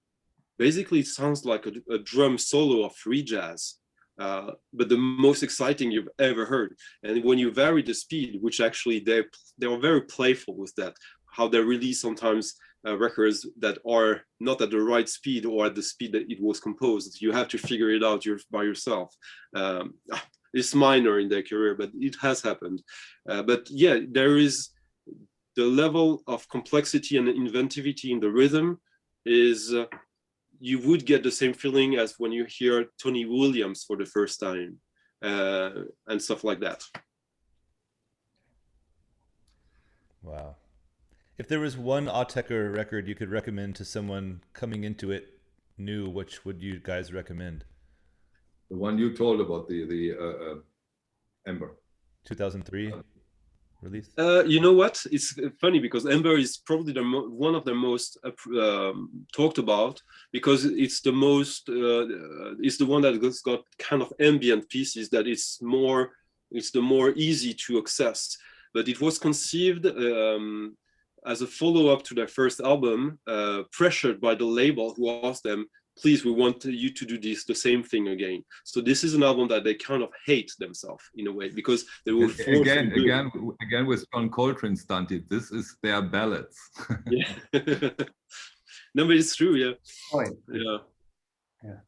basically it sounds like a drum solo of free jazz. But the most exciting you've ever heard. And when you vary the speed, which actually they are very playful with that, how they release sometimes records that are not at the right speed or at the speed that it was composed. You have to figure it out by yourself. It's minor in their career, but it has happened. But yeah, there is the level of complexity and inventivity in the rhythm is you would get the same feeling as when you hear Tony Williams for the first time, and stuff like that. Wow. If there was one Autechre record you could recommend to someone coming into it new, which would you guys recommend? The one you told about, the Ember. 2003 release? You know what? It's funny because Ember is probably one of the most talked about, because it's the most, it's the one that has got kind of ambient pieces that it's the more easy to access. But it was conceived as a follow-up to their first album, pressured by the label, who asked them, please, we want you to do the same thing again. So this is an album that they kind of hate themselves in a way, because they were forced again with John Coltrane stunted. This is their ballads. Yeah. No, but it's true, yeah. Point. Yeah. Yeah.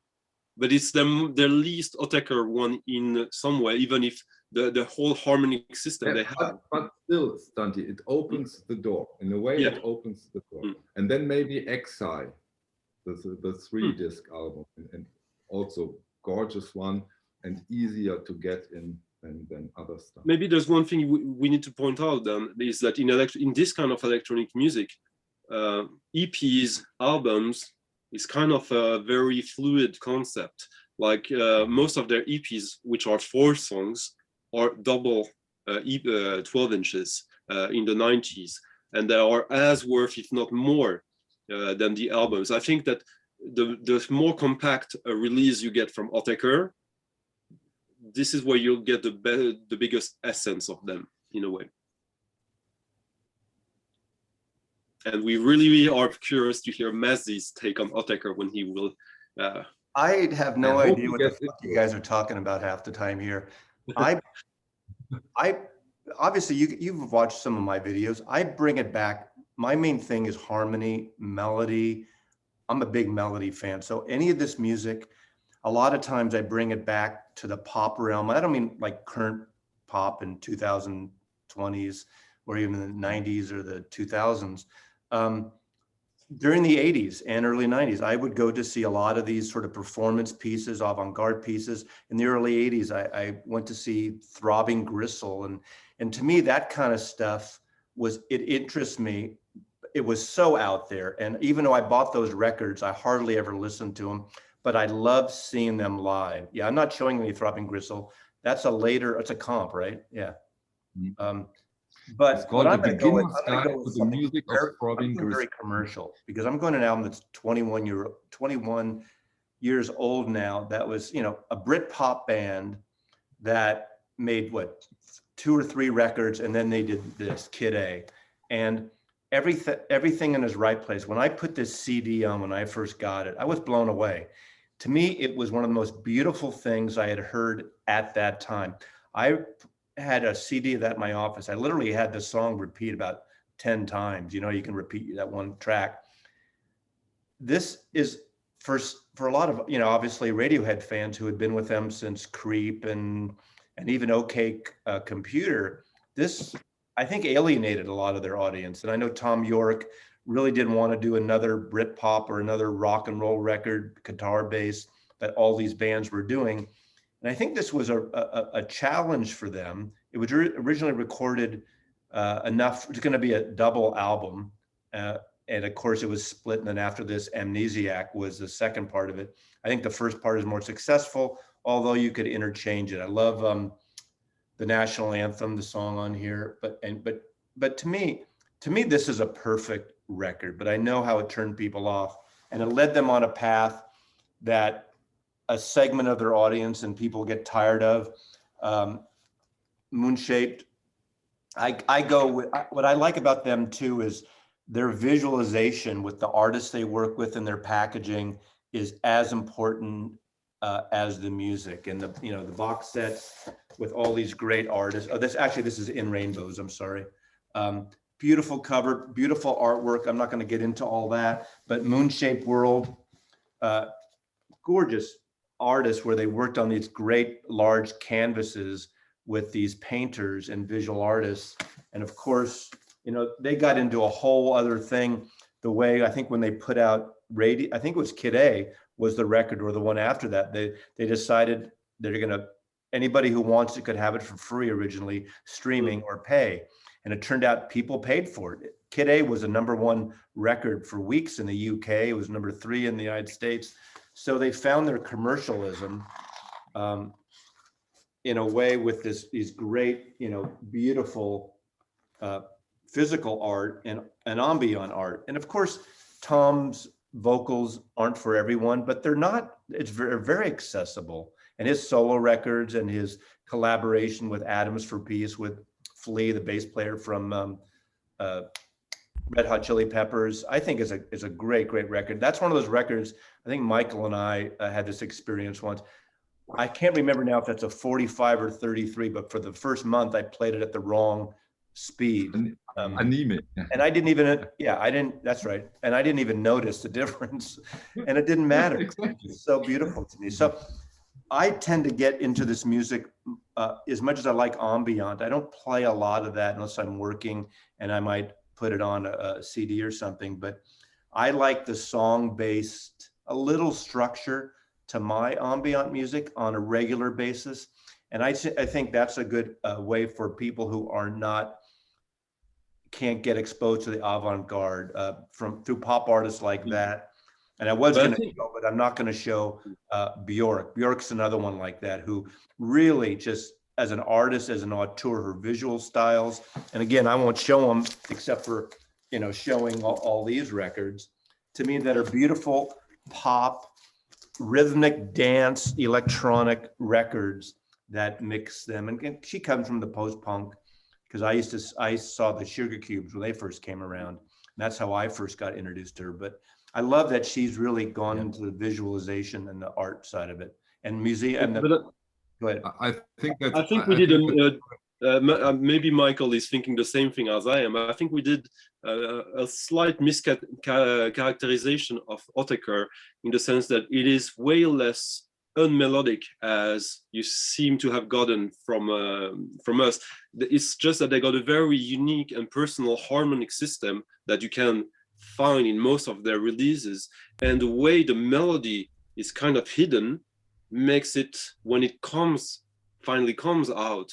But it's their least Autechre one in some way, even if the whole harmonic system they have. But still, Stunty, it opens the door. In a way, it opens the door. And then maybe Exile, the 3-disc album, and also gorgeous one and easier to get in than other stuff. Maybe there's one thing we need to point out then, is that in this kind of electronic music, EPs, albums, is kind of a very fluid concept. Like most of their EPs, which are 4 songs, are double 12 inches in the 90s. And they are as worth, if not more, than the albums. I think that the more compact a release you get from Autechre, this is where you'll get the biggest essence of them in a way. And we really are curious to hear Mazzy's take on Autechre when he will. I have no I hope idea you what the get fuck you guys are talking about half the time here. I obviously you've watched some of my videos. I bring it back. My main thing is harmony, melody. I'm a big melody fan. So any of this music, a lot of times I bring it back to the pop realm. I don't mean like current pop in 2020s or even the 90s or the 2000s. During the 80s and early 90s, I would go to see a lot of these sort of performance pieces, avant-garde pieces. In the early 80s, I went to see Throbbing Gristle. And to me, that kind of stuff it interests me. It was so out there. And even though I bought those records, I hardly ever listened to them, but I love seeing them live. Yeah, I'm not showing any Throbbing Gristle. That's it's a comp, right? Yeah. But It's called I'm The going to go with, Beginner's Guide to the Music of Throbbing very Gristle. commercial, because I'm going to an album that's 21 years old now. That was, a Brit pop band that made 2 or 3 records, and then they did this Kid A, and everything in its right place. When I put this CD on, when I first got it, I was blown away. To me, it was one of the most beautiful things I had heard at that time. I had a CD of that in my office. I literally had the song repeat about 10 times. You can repeat that one track. This is for a lot of, obviously Radiohead fans who had been with them since Creep and even OK Computer. This, I think, alienated a lot of their audience. And I know Thom Yorke really didn't want to do another Britpop or another rock and roll record, guitar based, that all these bands were doing. And I think this was a challenge for them. It was originally recorded enough. It's going to be a double album. And of course, it was split. And then after this, Amnesiac was the second part of it. I think the first part is more successful, although you could interchange it. I love the national anthem, the song on here. But to me, this is a perfect record. But I know how it turned people off. And it led them on a path that a segment of their audience and people get tired of. Moonshaped. I go with, what I like about them too is their visualization with the artists they work with and their packaging is as important as the music. And the box sets with all these great artists. This is In Rainbows, I'm sorry. Beautiful cover, beautiful artwork. I'm not going to get into all that, but Moonshaped World, gorgeous artists where they worked on these great large canvases with these painters and visual artists. And of course, they got into a whole other thing. The way, I think when they put out I think it was Kid A was the record, or the one after that, they decided anybody who wants it could have it for free originally, streaming or pay. And it turned out people paid for it. Kid A was a #1 record for weeks in the UK. It was #3 in the United States. So they found their commercialism in a way with these great, beautiful physical art and ambient art. And of course, Tom's vocals aren't for everyone, but it's very, very accessible. And his solo records and his collaboration with Atoms for Peace, with Flea, the bass player from Red Hot Chili Peppers, I think is a great, great record. That's one of those records. I think Michael and I had this experience once. I can't remember now if that's a 45 or 33, but for the first month I played it at the wrong speed. Anime. And I didn't even, that's right. And I didn't even notice the difference, and it didn't matter. Exactly. It's so beautiful to me. So I tend to get into this music as much as I like ambient. I don't play a lot of that unless I'm working, and I might put it on a CD or something, but I like the song-based, a little structure to my ambient music on a regular basis. And I think that's a good way for people who can't get exposed to the avant-garde through pop artists like that. And I was going to show, but I'm not going to show Bjork. Bjork's another one like that, who really just, as an artist, as an auteur, her visual styles. And again, I won't show them except for, showing all these records to me that are beautiful. pop, rhythmic dance, electronic records that mix them. And she comes from the post-punk, because I saw the Sugar Cubes when they first came around. And that's how I first got introduced to her. But I love that she's really gone into the visualization and the art side of it. And museum. Go ahead. I think that I think we did maybe Michael is thinking the same thing as I am. I think we did a slight mischaracterization of Autechre, in the sense that it is way less unmelodic as you seem to have gotten from us. It's just that they got a very unique and personal harmonic system that you can find in most of their releases, and the way the melody is kind of hidden makes it, when it finally comes out,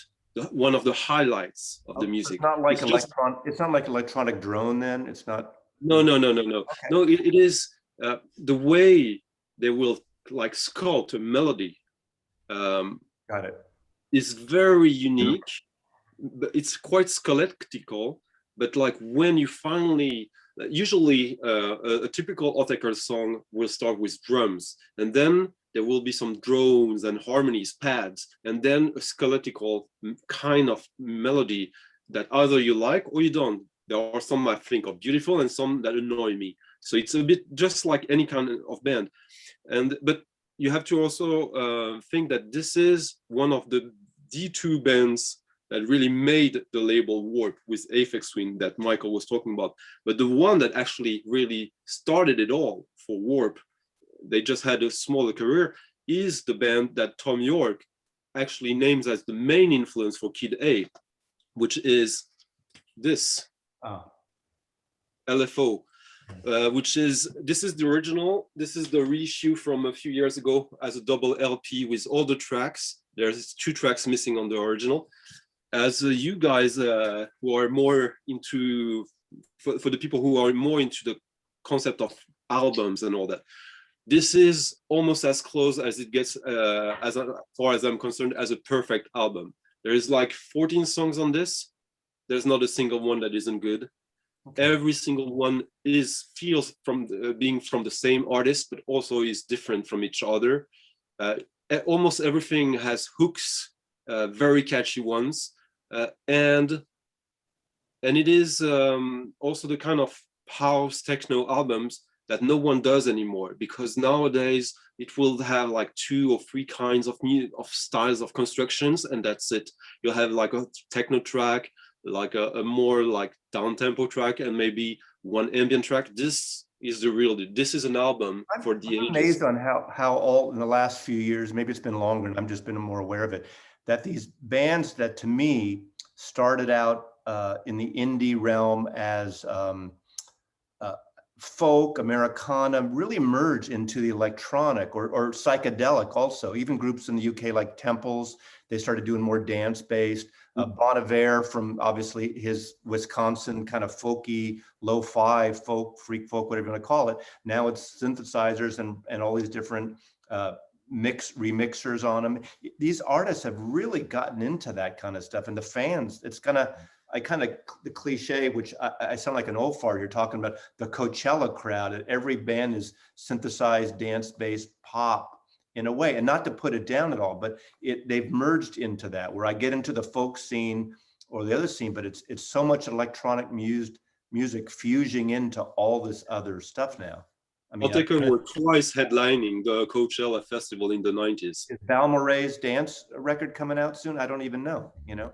one of the highlights of the music. It's not like it's not like electronic drone then? It's not? No. Okay. No, it is the way they will like sculpt a melody. Got it. Is very unique, but it's quite skeletal. But like when you finally, usually a typical Autechre song will start with drums, and then there will be some drones and harmonies, pads, and then a skeletal kind of melody that either you like or you don't. There are some I think are beautiful and some that annoy me. So it's a bit just like any kind of band. But you have to also think that this is one of the two bands that really made the label Warp, with Aphex Twin that Michael was talking about. But the one that actually really started it all for Warp, they just had a smaller career, is the band that Thom Yorke actually names as the main influence for Kid A, which is this LFO, this is the original. This is the reissue from a few years ago as a double LP with all the tracks. There's 2 tracks missing on the original. As you guys who are more into, for the people who are more into the concept of albums and all that, this is almost as close as it gets, as far as I'm concerned, as a perfect album. There is like 14 songs on this. There's not a single one that isn't good. Okay. Every single one feels from being from the same artist, but also is different from each other. Almost everything has hooks, very catchy ones, and it is also the kind of house techno albums that no one does anymore, because nowadays it will have like 2 or 3 kinds of styles of constructions, and that's it. You'll have like a techno track, like a more like down tempo track, and maybe one ambient track. This is the real. This is an album for the ages. I'm amazed on how all in the last few years, maybe it's been longer, and I've just been more aware of it, that these bands that to me started out in the indie realm as folk, Americana, really merge into the electronic or psychedelic also. Even groups in the UK like Temples, they started doing more dance-based. Bon Iver, from obviously his Wisconsin kind of folky, lo-fi, folk, freak folk, whatever you want to call it. Now it's synthesizers and all these different remixers on them. These artists have really gotten into that kind of stuff, and the fans, it's gonna, the cliche, which I sound like an old fart, you're talking about the Coachella crowd. Every band is synthesized, dance-based pop in a way, and not to put it down at all, but they've merged into that, where I get into the folk scene or the other scene, but it's so much electronic music fusing into all this other stuff now. I mean, Autechre were twice headlining the Coachella festival in the 90s. Is Val Murray's dance record coming out soon? I don't even know, you know?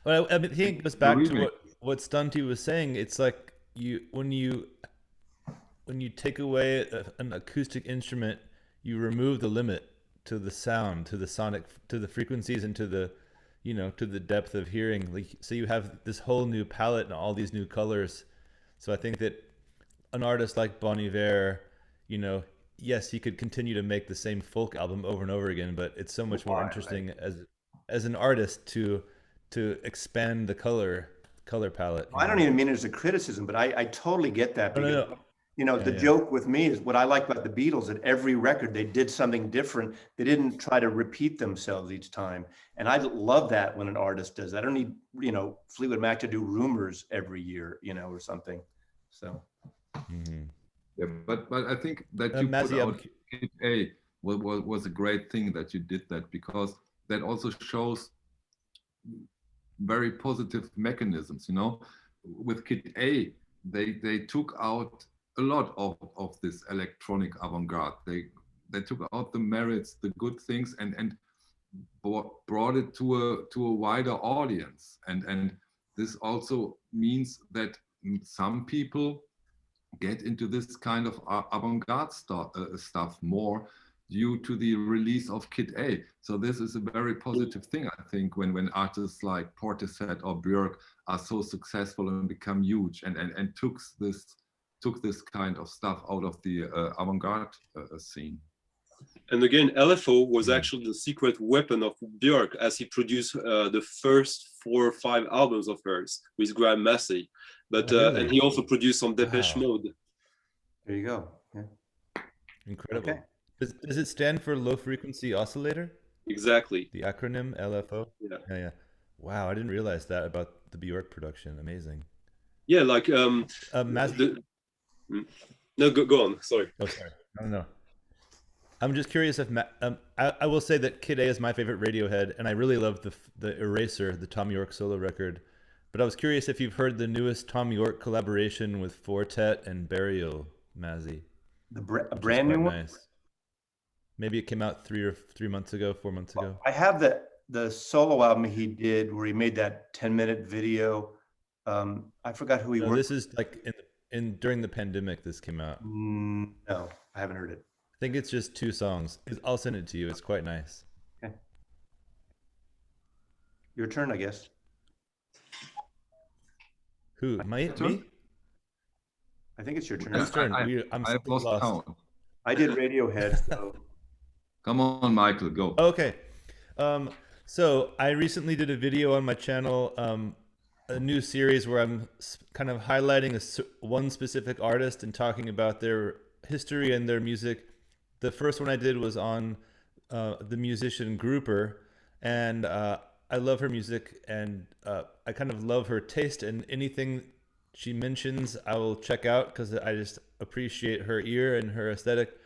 Well, I think it goes back to what Stunty was saying. It's like when you take away an acoustic instrument, you remove the limit to the sound, to the sonic, to the frequencies, and to the, to the depth of hearing. Like, so you have this whole new palette and all these new colors. So I think that an artist like Bon Iver, yes, he could continue to make the same folk album over and over again, but it's so much more interesting as an artist to expand the color palette. I don't even mean it as a criticism, but I totally get that. Because, the joke with me is what I like about the Beatles, that every record they did something different. They didn't try to repeat themselves each time. And I love that when an artist does that. I don't need, Fleetwood Mac to do Rumors every year, or something. So. Mm-hmm. Yeah, but I think that you put Mazzy, out Kid A was a great thing that you did that, because that also shows very positive mechanisms. You know, with Kid A, they took out a lot of this electronic avant-garde. They took out the merits, the good things, and brought it to a wider audience. And this also means that some people get into this kind of avant-garde stuff more due to the release of Kid A. So this is a very positive thing, I think, when artists like Portishead or Bjork are so successful and become huge and took this kind of stuff out of the avant-garde scene. And again, LFO was actually the secret weapon of Bjork, as he produced the first 4 or 5 albums of hers with Graham Massey. But Really? and he also produced some Depeche Mode. There you go. Yeah. Incredible. Okay. Does it stand for low frequency oscillator? Exactly. The acronym LFO? Yeah. Yeah. Wow, I didn't realize that about the Bjork production. Amazing. Yeah, like Mazzy. No, go on. Sorry. Oh, sorry. No. I'm just curious if I will say that Kid A is my favorite Radiohead, and I really love the Eraser, the Thom Yorke solo record. But I was curious if you've heard the newest Thom Yorke collaboration with Fortet and Burial, Mazzy. A brand new one? Nice. Maybe it came out 4 months ago. I have the solo album he did where he made that 10-minute video. I forgot who he worked with. This is like during the pandemic this came out. No, I haven't heard it. I think it's just 2 songs. I'll send it to you. It's quite nice. Okay. Your turn, I guess. Who? Me? I think it's your turn. Whose turn? I've lost count. I did Radiohead, so. Come on, Michael, go. Okay. So I recently did a video on my channel, a new series where I'm kind of highlighting one specific artist and talking about their history and their music. The first one I did was on the musician Grouper, and I love her music, and I kind of love her taste, and anything she mentions I will check out because I just appreciate her ear and her aesthetic.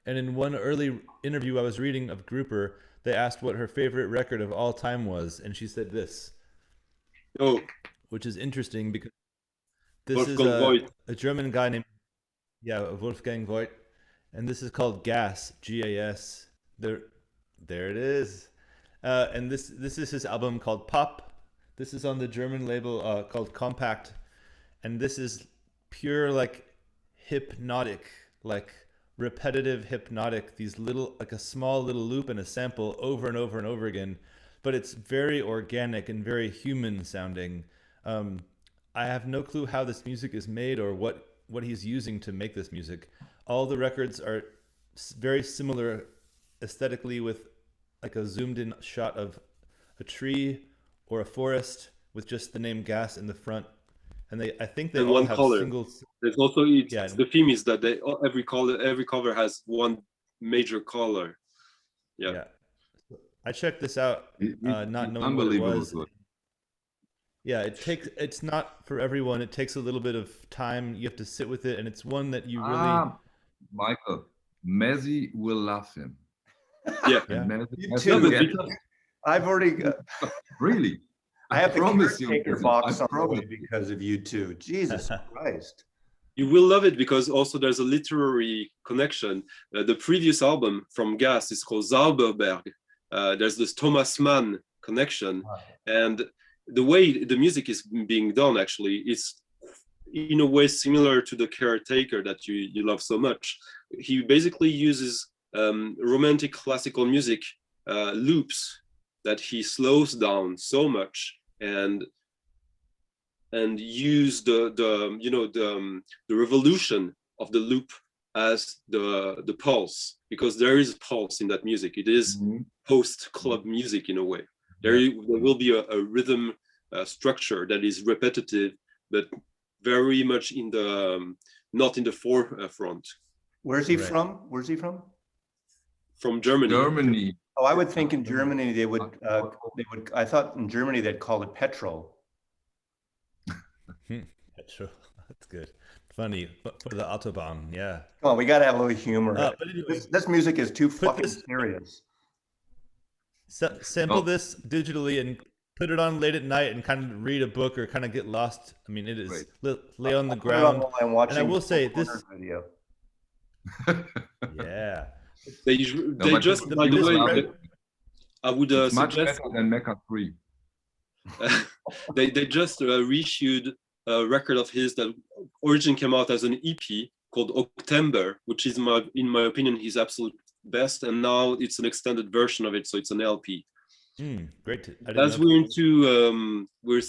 And in one early interview I was reading of Grouper, they asked what her favorite record of all time was, and she said this. Oh, which is interesting because this Wolfgang is a German guy named Wolfgang Voigt, and this is called Gas, G-A-S. There it is. And this is his album called Pop. This is on the German label called Compact, and this is pure like hypnotic, like repetitive hypnotic, these little, like a small little loop and a sample over and over and over again, but it's very organic and very human sounding. I have no clue how this music is made or what he's using to make this music. All the records are very similar aesthetically, with like a zoomed in shot of a tree or a forest with just the name Gas in the front. And I think they all one have color. single. There's also the theme is that every cover has one major color. Yeah. I checked this out, not knowing what it was. Good. Yeah, it's not for everyone. It takes a little bit of time. You have to sit with it, and it's one that you really. Michael, Mazzy will love him. Yeah. You too. I've already. Really. I have the caretaker box on the way because of you two. Jesus Christ. You will love it because also there's a literary connection. The previous album from Gas is called Zauberberg. There's this Thomas Mann connection. And the way the music is being done actually is in a way similar to the Caretaker that you love so much. He basically uses romantic classical music loops that he slows down so much and use the revolution of the loop as the pulse, because there is a pulse in that music. It is post club music in a way. There will be a rhythm structure that is repetitive, but very much in the not in the forefront. Where's he from? Where's he from? From Germany. Germany. Oh, I would think in Germany they would. I thought in Germany they'd call it petrol. Petrol. That's good. funny for the Autobahn. Yeah. Come on, we got to have a little humor. But anyway, This music is too put fucking this, serious. sample Oh, this digitally and put it on late at night and kind of read a book or kind of get lost. I mean, it is great. lay on the I'll put it on ground. while I'm And I watching will say the this, video. yeah. They No, but just, this by the is way, much- I would it's much suggest better than Mecca 3. they just reissued a record of his that originally came out as an EP called October, which is in my opinion his absolute best, and now it's an extended version of it, so it's an LP. Great. As we're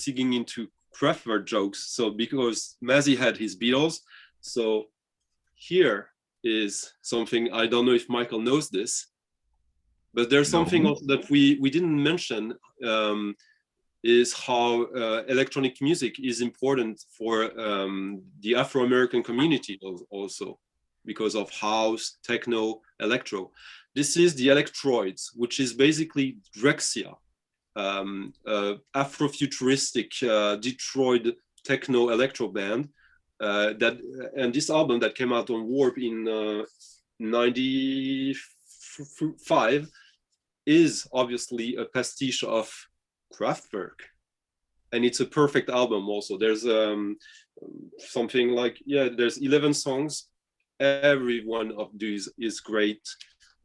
digging into Kraftwerk jokes, so because Mazzy had his Beatles, so here is something, I don't know if Michael knows this, but there's something else that we didn't mention, is how electronic music is important for the Afro-American community also, because of house, techno, electro. This is the Elecktroids, which is basically Drexcyia, Afrofuturistic Detroit techno electro band. And this album that came out on Warp in '95 is obviously a pastiche of Kraftwerk, and it's a perfect album. Also, there's something like there's 11 songs. Every one of these is great,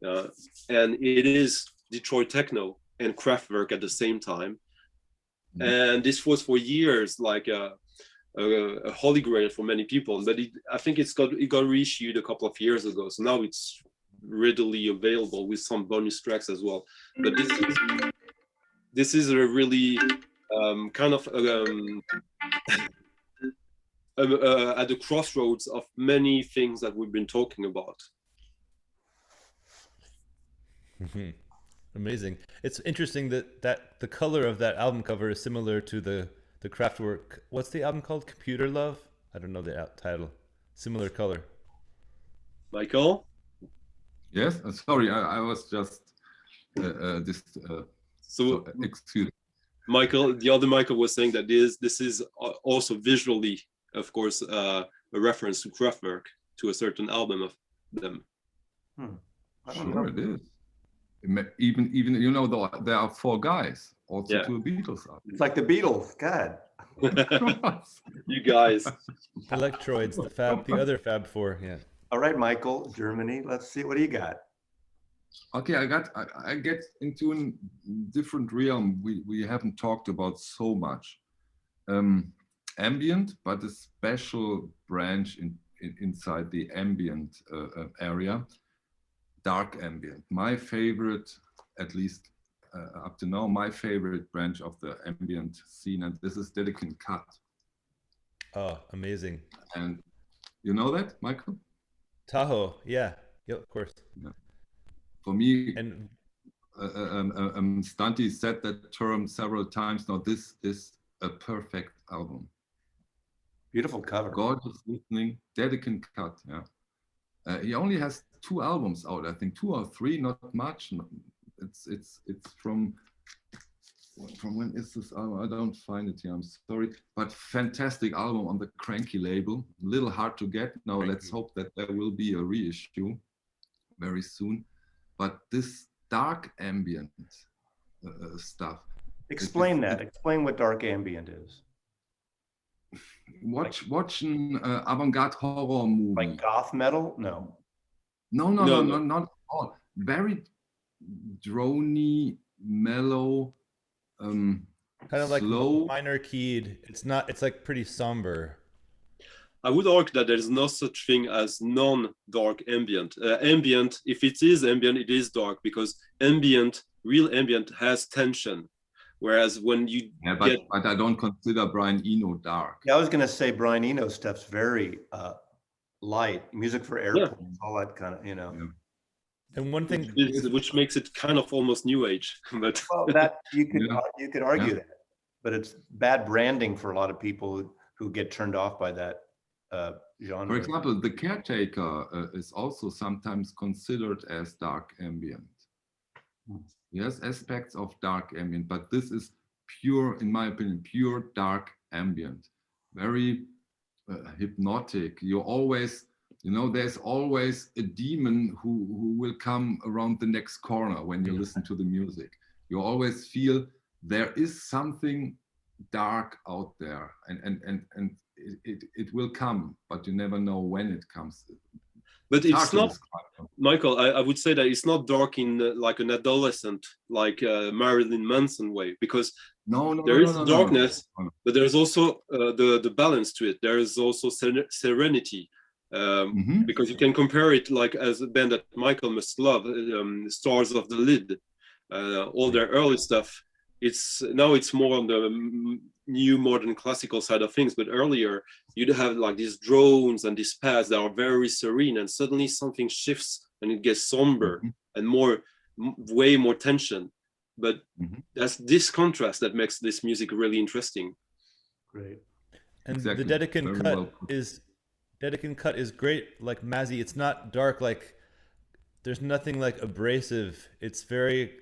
and it is Detroit techno and Kraftwerk at the same time. And this was for years like a holy grail for many people, but I think it got reissued a couple of years ago, so now it's readily available with some bonus tracks as well. But this is a really kind of at the crossroads of many things that we've been talking about. Amazing. It's interesting that the color of that album cover is similar to the Kraftwerk. What's the album called? Computer Love? I don't know the title. Similar color. Michael? Yes, sorry, I was just so excuse me. Michael, the other Michael was saying that this is also visually, of course, a reference to Kraftwerk, to a certain album of them. Sure, it is. Even you know, there are 4 guys also to a Beatles album. It's like the Beatles. God. You guys. Elecktroids, the other Fab Four. Yeah. All right, Michael, Germany. Let's see. What do you got? Okay, I get into a different realm we haven't talked about so much. Ambient, but a special branch inside the ambient area. Dark ambient. My favorite, at least up to now, my favorite branch of the ambient scene, and this is Dedekind Cut. Oh, amazing. And you know that, Michael? Tahoe, yeah, of course. Yeah. For me, and Stunty said that term several times now. This is a perfect album. Beautiful cover. Gorgeous listening, Dedekind Cut. Yeah, he only has 2 albums out. I think 2 or 3, not much. It's from when is this album? I don't find it here. I'm sorry, but fantastic album on the Cranky label. A little hard to get now. Cranky. Let's hope that there will be a reissue very soon. But this dark ambient stuff. Explain that. Explain what dark ambient is. Watch an avant-garde horror movie. Like goth metal? No. No, not at all. Very drony, mellow, kind of like slow, minor keyed. It's like pretty somber. I would argue that there is no such thing as non-dark ambient. Ambient, if it is ambient, it is dark, because real ambient has tension. Whereas when you but I don't consider Brian Eno dark. Yeah, I was going to say Brian Eno stuff's very light, music for airplanes, all that kind of, Yeah. And one thing, which makes it kind of almost new age. But well, that you could argue that, but it's bad branding for a lot of people who get turned off by that genre. For example, The Caretaker is also sometimes considered as dark ambient. Yes, aspects of dark ambient, but this is pure, in my opinion, pure dark ambient. Very hypnotic. You always, you know, there's always a demon who will come around the next corner when you listen to the music. You always feel there is something dark out there, and it will come, but you never know when it comes. But it's not, Michael, I would say that it's not dark in like an adolescent, like Marilyn Manson way, because there is darkness, but there's also the balance to it. There is also serenity, because you can compare it like as a band that Michael must love, Stars of the Lid, all their early stuff. It's more on the new modern classical side of things, but earlier you'd have like these drones and these pads that are very serene, and suddenly something shifts and it gets somber and way more tension. But that's this contrast that makes this music really interesting. Great. And exactly. The Dedekind Cut is great, like Mazzy. It's not dark, like there's nothing like abrasive. It's very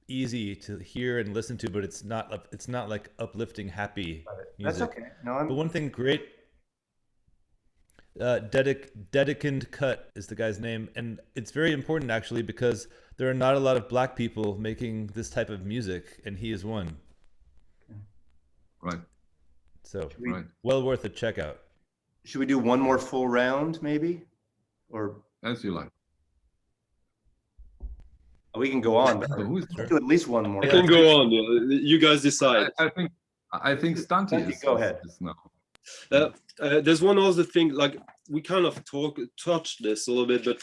easy to hear and listen to, but it's not like uplifting, happy music. That's okay. No, but one thing great, Dedekind Cut is the guy's name, and it's very important actually because there are not a lot of black people making this type of music, and he is one. Right. So well worth a check out. Should we do one more full round, maybe, or as you like? We can go on, but let's do at least one more. I can go on. You guys decide. I think Stunty is. Go ahead. Is now. There's one other thing, like we kind of touched this a little bit, but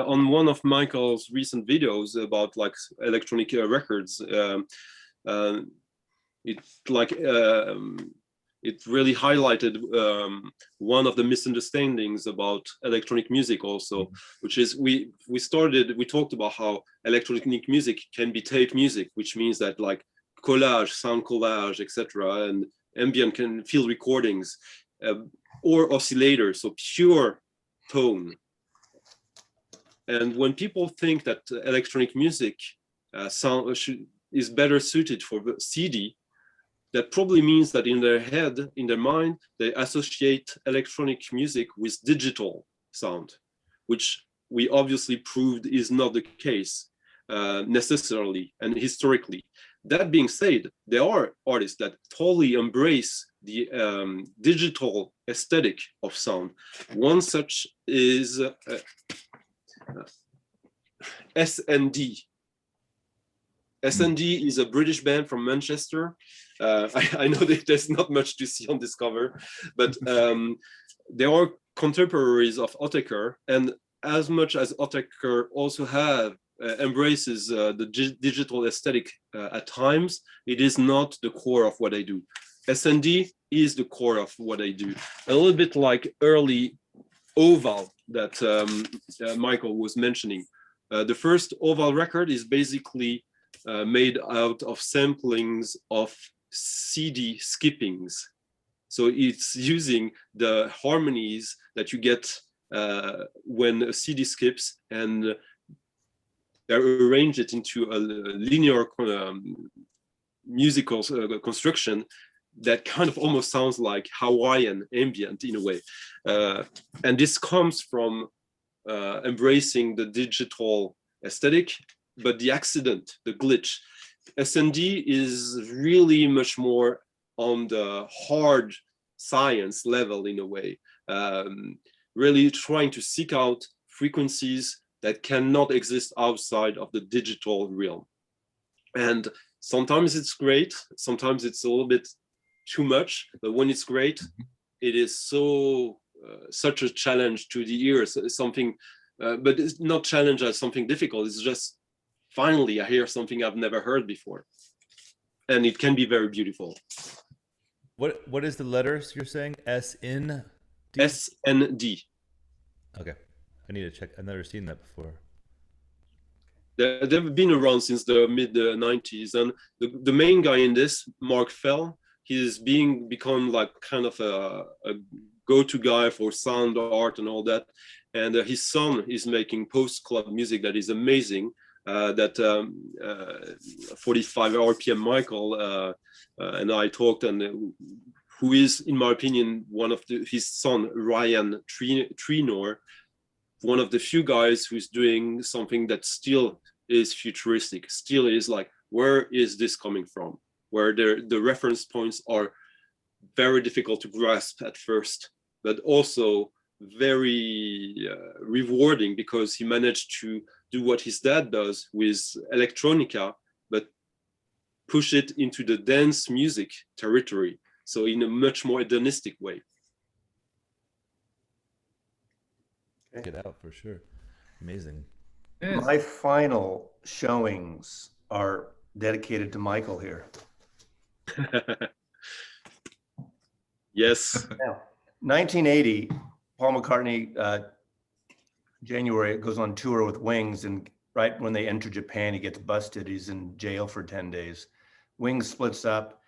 on one of Michael's recent videos about like electronic records, it really highlighted one of the misunderstandings about electronic music also, which is we talked about how electronic music can be tape music, which means that like collage, sound collage, etc., and ambient can field recordings, or oscillators, so pure tone. And when people think that electronic music is better suited for the CD, that probably means that in their head, in their mind, they associate electronic music with digital sound, which we obviously proved is not the case necessarily and historically. That being said, there are artists that totally embrace the digital aesthetic of sound. One such is SND. SND is a British band from Manchester. I know that there's not much to see on this cover, but they are contemporaries of Autechre, and as much as Autechre also embraces the digital aesthetic at times, it is not the core of what I do. SND is the core of what I do. A little bit like early Oval that Michael was mentioning. The first Oval record is basically made out of samplings of CD skippings. So it's using the harmonies that you get when a CD skips, and they arrange it into a linear musical construction that kind of almost sounds like Hawaiian ambient in a way. And this comes from embracing the digital aesthetic, but the accident, the glitch. SND is really much more on the hard science level in a way, really trying to seek out frequencies that cannot exist outside of the digital realm. And sometimes it's great, sometimes it's a little bit too much, but when it's great, it is such a challenge to the ears, something, but it's not challenge as something difficult, it's just finally I hear something I've never heard before. And it can be very beautiful. What is the letters you're saying? SND? SND. Okay. I need to check. I've never seen that before. They've been around since the mid-90s, and the main guy in this, Mark Fell, he's become like kind of a go-to guy for sound art and all that. And his son is making post-club music that is amazing. That 45 RPM Michael and I talked, and who is, in my opinion, one of his son, Ryan Trinor, one of the few guys who's doing something that still is futuristic, still is like, where is this coming from? Where the reference points are very difficult to grasp at first, but also very rewarding, because he managed to do what his dad does with electronica, but push it into the dance music territory, so in a much more hedonistic way. Check it out for sure. Amazing. Yes. My final showings are dedicated to Michael here. Yes. Now, 1980, Paul McCartney, January, goes on tour with Wings, and right when they enter Japan, he gets busted. He's in jail for 10 days. Wings splits up.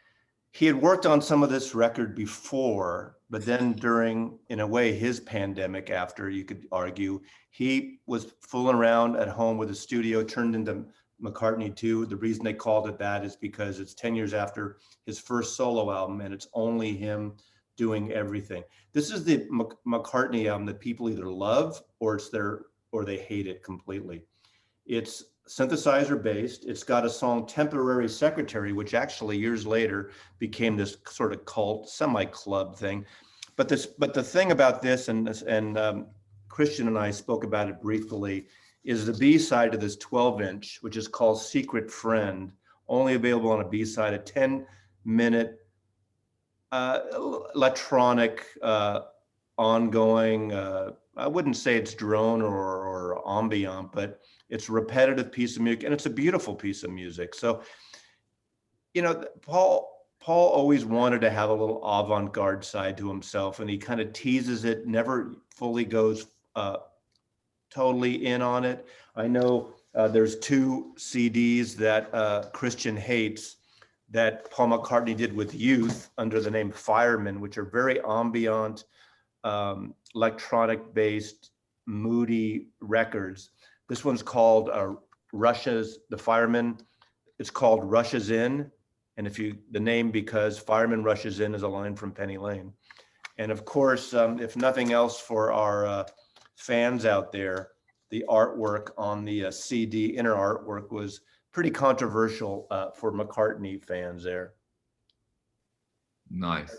He had worked on some of this record before, but then during, in a way, his pandemic after, you could argue, he was fooling around at home with a studio, turned into McCartney 2. The reason they called it that is because it's 10 years after his first solo album, and it's only him doing everything. This is the McCartney album that people either love or they hate it completely. It's synthesizer based. It's got a song, Temporary Secretary, which actually years later became this sort of cult, semi-club thing. But the thing about this, and Christian and I spoke about it briefly, is the B-side of this 12-inch, which is called Secret Friend, only available on a B-side, a 10-minute electronic ongoing, I wouldn't say it's drone or ambient, but it's a repetitive piece of music, and it's a beautiful piece of music. So, you know, Paul always wanted to have a little avant-garde side to himself, and he kind of teases it, never fully goes totally in on it. I know there's 2 CDs that Christian hates that Paul McCartney did with Youth under the name Fireman, which are very ambient, electronic-based, moody records. This one's called the Fireman. It's called Rushes In. And the name, because Fireman Rushes In is a line from Penny Lane. And of course, if nothing else for our fans out there, the artwork on the CD, inner artwork, was pretty controversial for McCartney fans there. Nice.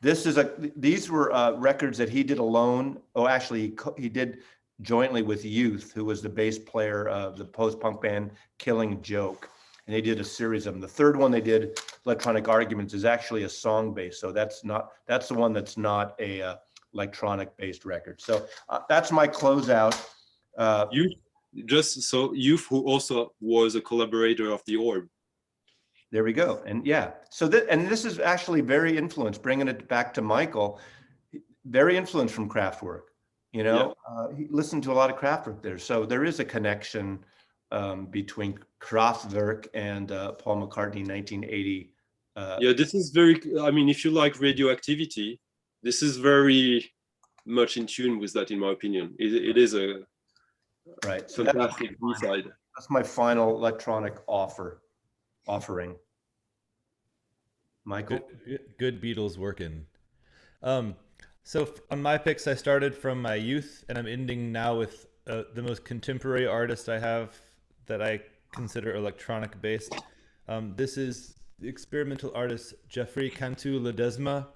These were records that he did alone. Oh, actually, he did jointly with Youth, who was the bass player of the post-punk band Killing Joke. And they did a series of them. The third one they did, Electronic Arguments, is actually a song based. So that's the one that's not a electronic based record. So that's my closeout. Youth, who also was a collaborator of the Orb. There we go. And yeah, so this is actually very influenced, bringing it back to Michael, very influenced from Kraftwerk. You know, he listened to a lot of Kraftwerk there. So there is a connection between Kraftwerk and Paul McCartney, 1980. This is very, I mean, if you like Radioactivity, this is very much in tune with that, in my opinion. It is a right. So fantastic B-side. That's my final electronic offering. Michael? Good Beatles working. So on my picks, I started from my youth, and I'm ending now with the most contemporary artist I have that I consider electronic based. This is the experimental artist Jefre Cantu-Ledesma.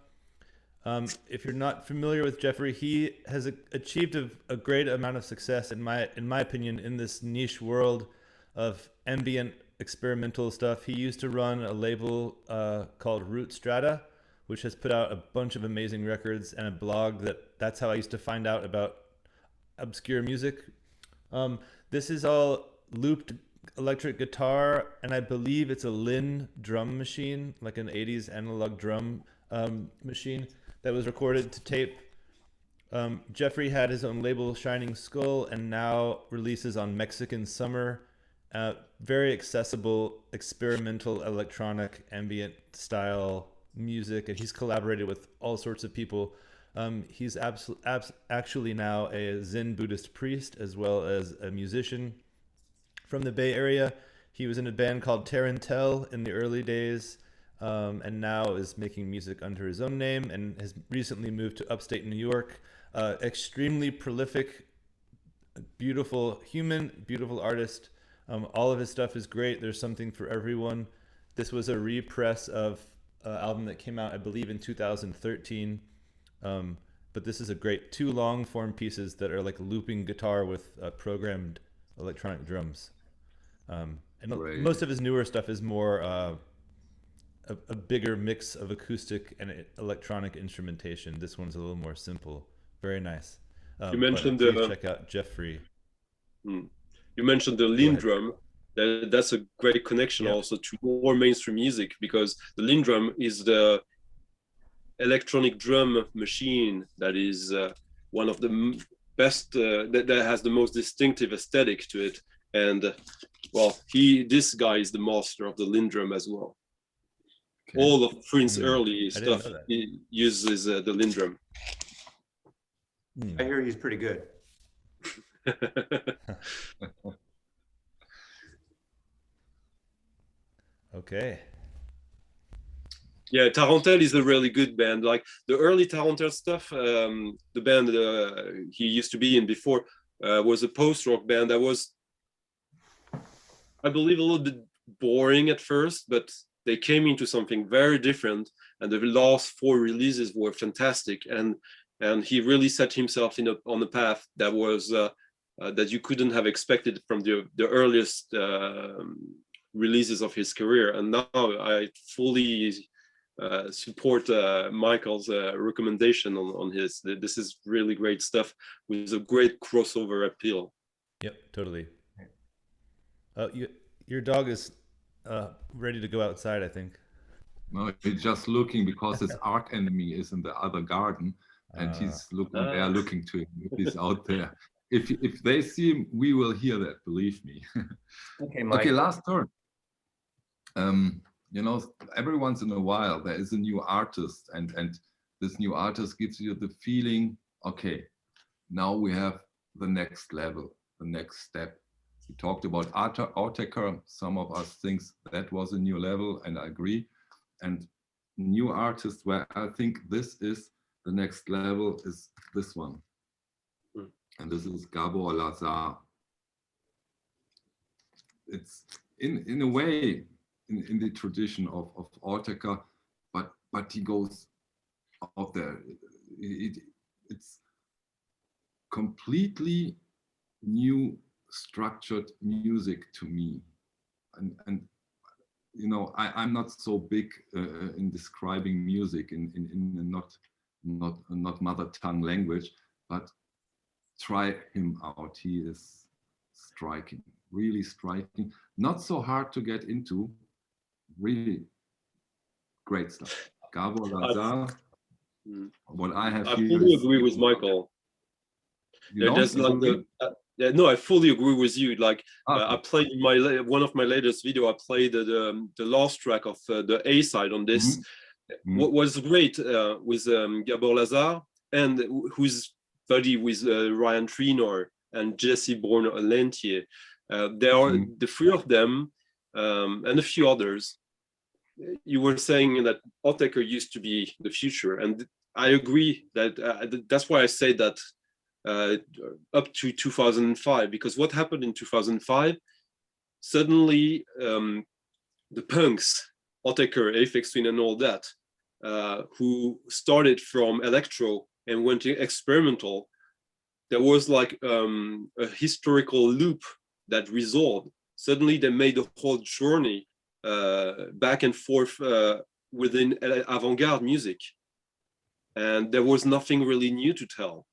If you're not familiar with Jefre, he has achieved a great amount of success, in my opinion, in this niche world of ambient experimental stuff. He used to run a label called Root Strata, which has put out a bunch of amazing records, and a blog that's how I used to find out about obscure music. This is all looped electric guitar, and I believe it's a Lynn drum machine, like an 80s analog drum machine that was recorded to tape. Jefre had his own label, Shining Skull, and now releases on Mexican Summer. Very accessible, experimental, electronic, ambient style music, and he's collaborated with all sorts of people. He's actually now a Zen Buddhist priest as well as a musician from the Bay Area. He was in a band called Tarantel in the early days. and now is making music under his own name and has recently moved to upstate New York. Extremely prolific, beautiful human, beautiful artist. All of his stuff is great. There's something for everyone. This was a repress of an album that came out, I believe, in 2013. But this is a great 2 long form pieces that are like looping guitar with programmed electronic drums. And most of his newer stuff is more a bigger mix of acoustic and electronic instrumentation. This one's a little more simple. Very nice. You mentioned check out Jefre. You mentioned the Lindrum. That's a great connection also to more mainstream music, because the Lindrum is the electronic drum machine that is one of the best, that has the most distinctive aesthetic to it. And well, this guy is the master of the Lindrum as well. Okay. All of Prince's early stuff he uses the Lindrum. I hear he's pretty good. Okay. Yeah, Tarantelle is a really good band. Like the early Tarantelle stuff, the band he used to be in before was a post-rock band that was, I believe, a little bit boring at first, but they came into something very different. And the last 4 releases were fantastic. And he really set himself on a path that was that you couldn't have expected from the earliest releases of his career. And now I fully support Michael's recommendation on his. This is really great stuff with a great crossover appeal. Yep, totally. Your dog is ready to go outside, I think. No, he's just looking because his arch enemy is in the other garden, and he's looking there, looking to him if he's out there. If they see him, we will hear that. Believe me. Okay, Mike. Okay, last turn. You know, every once in a while there is a new artist, and this new artist gives you the feeling, okay, now we have the next level, the next step. We talked about Autechre. Some of us think that was a new level, and I agree. And new artists where I think this is the next level is this one. And this is Gabor Lazar. It's in a way in the tradition of Autechre, but he goes out there. It's completely new structured music to me, and you know, I'm not so big in describing music in not mother tongue language, but try him out. He is striking, really striking. Not so hard to get into. Really great stuff. Gabor Lazar. What I have here. I fully agree with Michael. No, I fully agree with you. Like I played one of my latest video. I played the last track of the A side on this. What was great with Gabor Lazar, and who's buddy with Ryan Trinor and Jesse Born-Lentier. There are the 3 of them and a few others. You were saying that Autechre used to be the future, and I agree that that's why I say that up to 2005, because what happened in 2005, suddenly the punks, Autechre, Aphex Twin and all that, who started from electro and went to experimental, there was like a historical loop that resolved. Suddenly they made the whole journey back and forth within avant-garde music. And there was nothing really new to tell.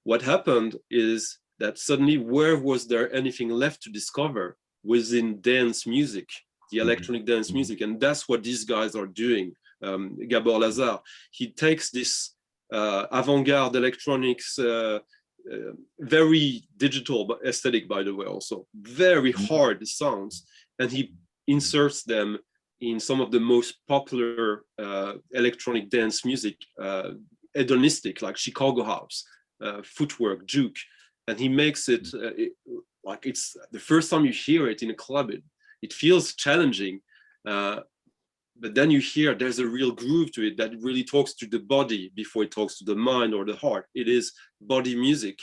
What happened is that suddenly, where was there anything left to discover within dance music, the electronic dance music? And that's what these guys are doing. Gabor Lazar, he takes this avant-garde electronics, very digital but aesthetic, by the way, also very hard sounds, and he inserts them in some of the most popular electronic dance music, hedonistic, like Chicago house, footwork, juke, and he makes it like it's the first time you hear it in a club. It feels challenging, but then you hear there's a real groove to it that really talks to the body before it talks to the mind or the heart. It is body music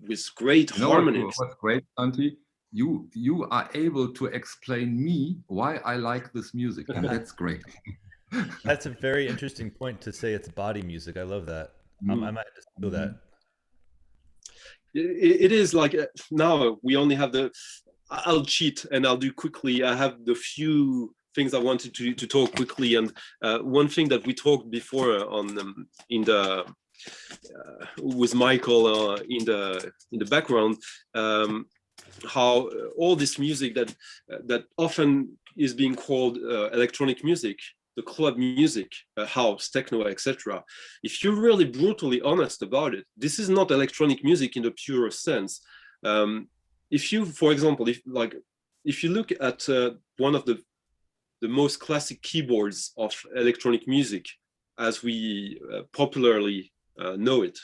with great harmonies. What's great, Santi? You are able to explain me why I like this music, and that's great. That's a very interesting point to say it's body music. I love that. I might just feel that. It is like now we only have I'll cheat and I'll do quickly. I have the few things I wanted to talk quickly, and one thing that we talked before on with Michael in the background, how all this music that often is being called electronic music, the club music, house, techno, etc. If you're really brutally honest about it, this is not electronic music in the pure sense. If you, for example, if you look at one of the most classic keyboards of electronic music, as we popularly know it,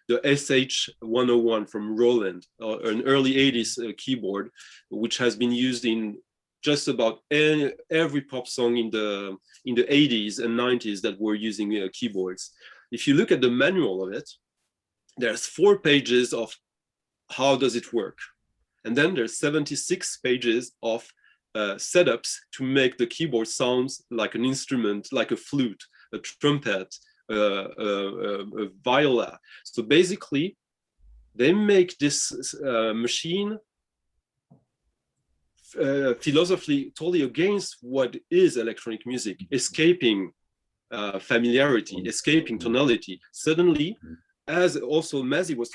the SH-101 from Roland, an early 80s keyboard, which has been used in just about every pop song in the 80s and 90s that were using keyboards. If you look at the manual of it, there's 4 pages of how does it work, and then there's 76 pages of setups to make the keyboard sounds like an instrument, like a flute, a trumpet, a viola. So basically, they make this machine philosophically totally against what is electronic music, escaping familiarity, escaping tonality. Suddenly, as also Mazzy was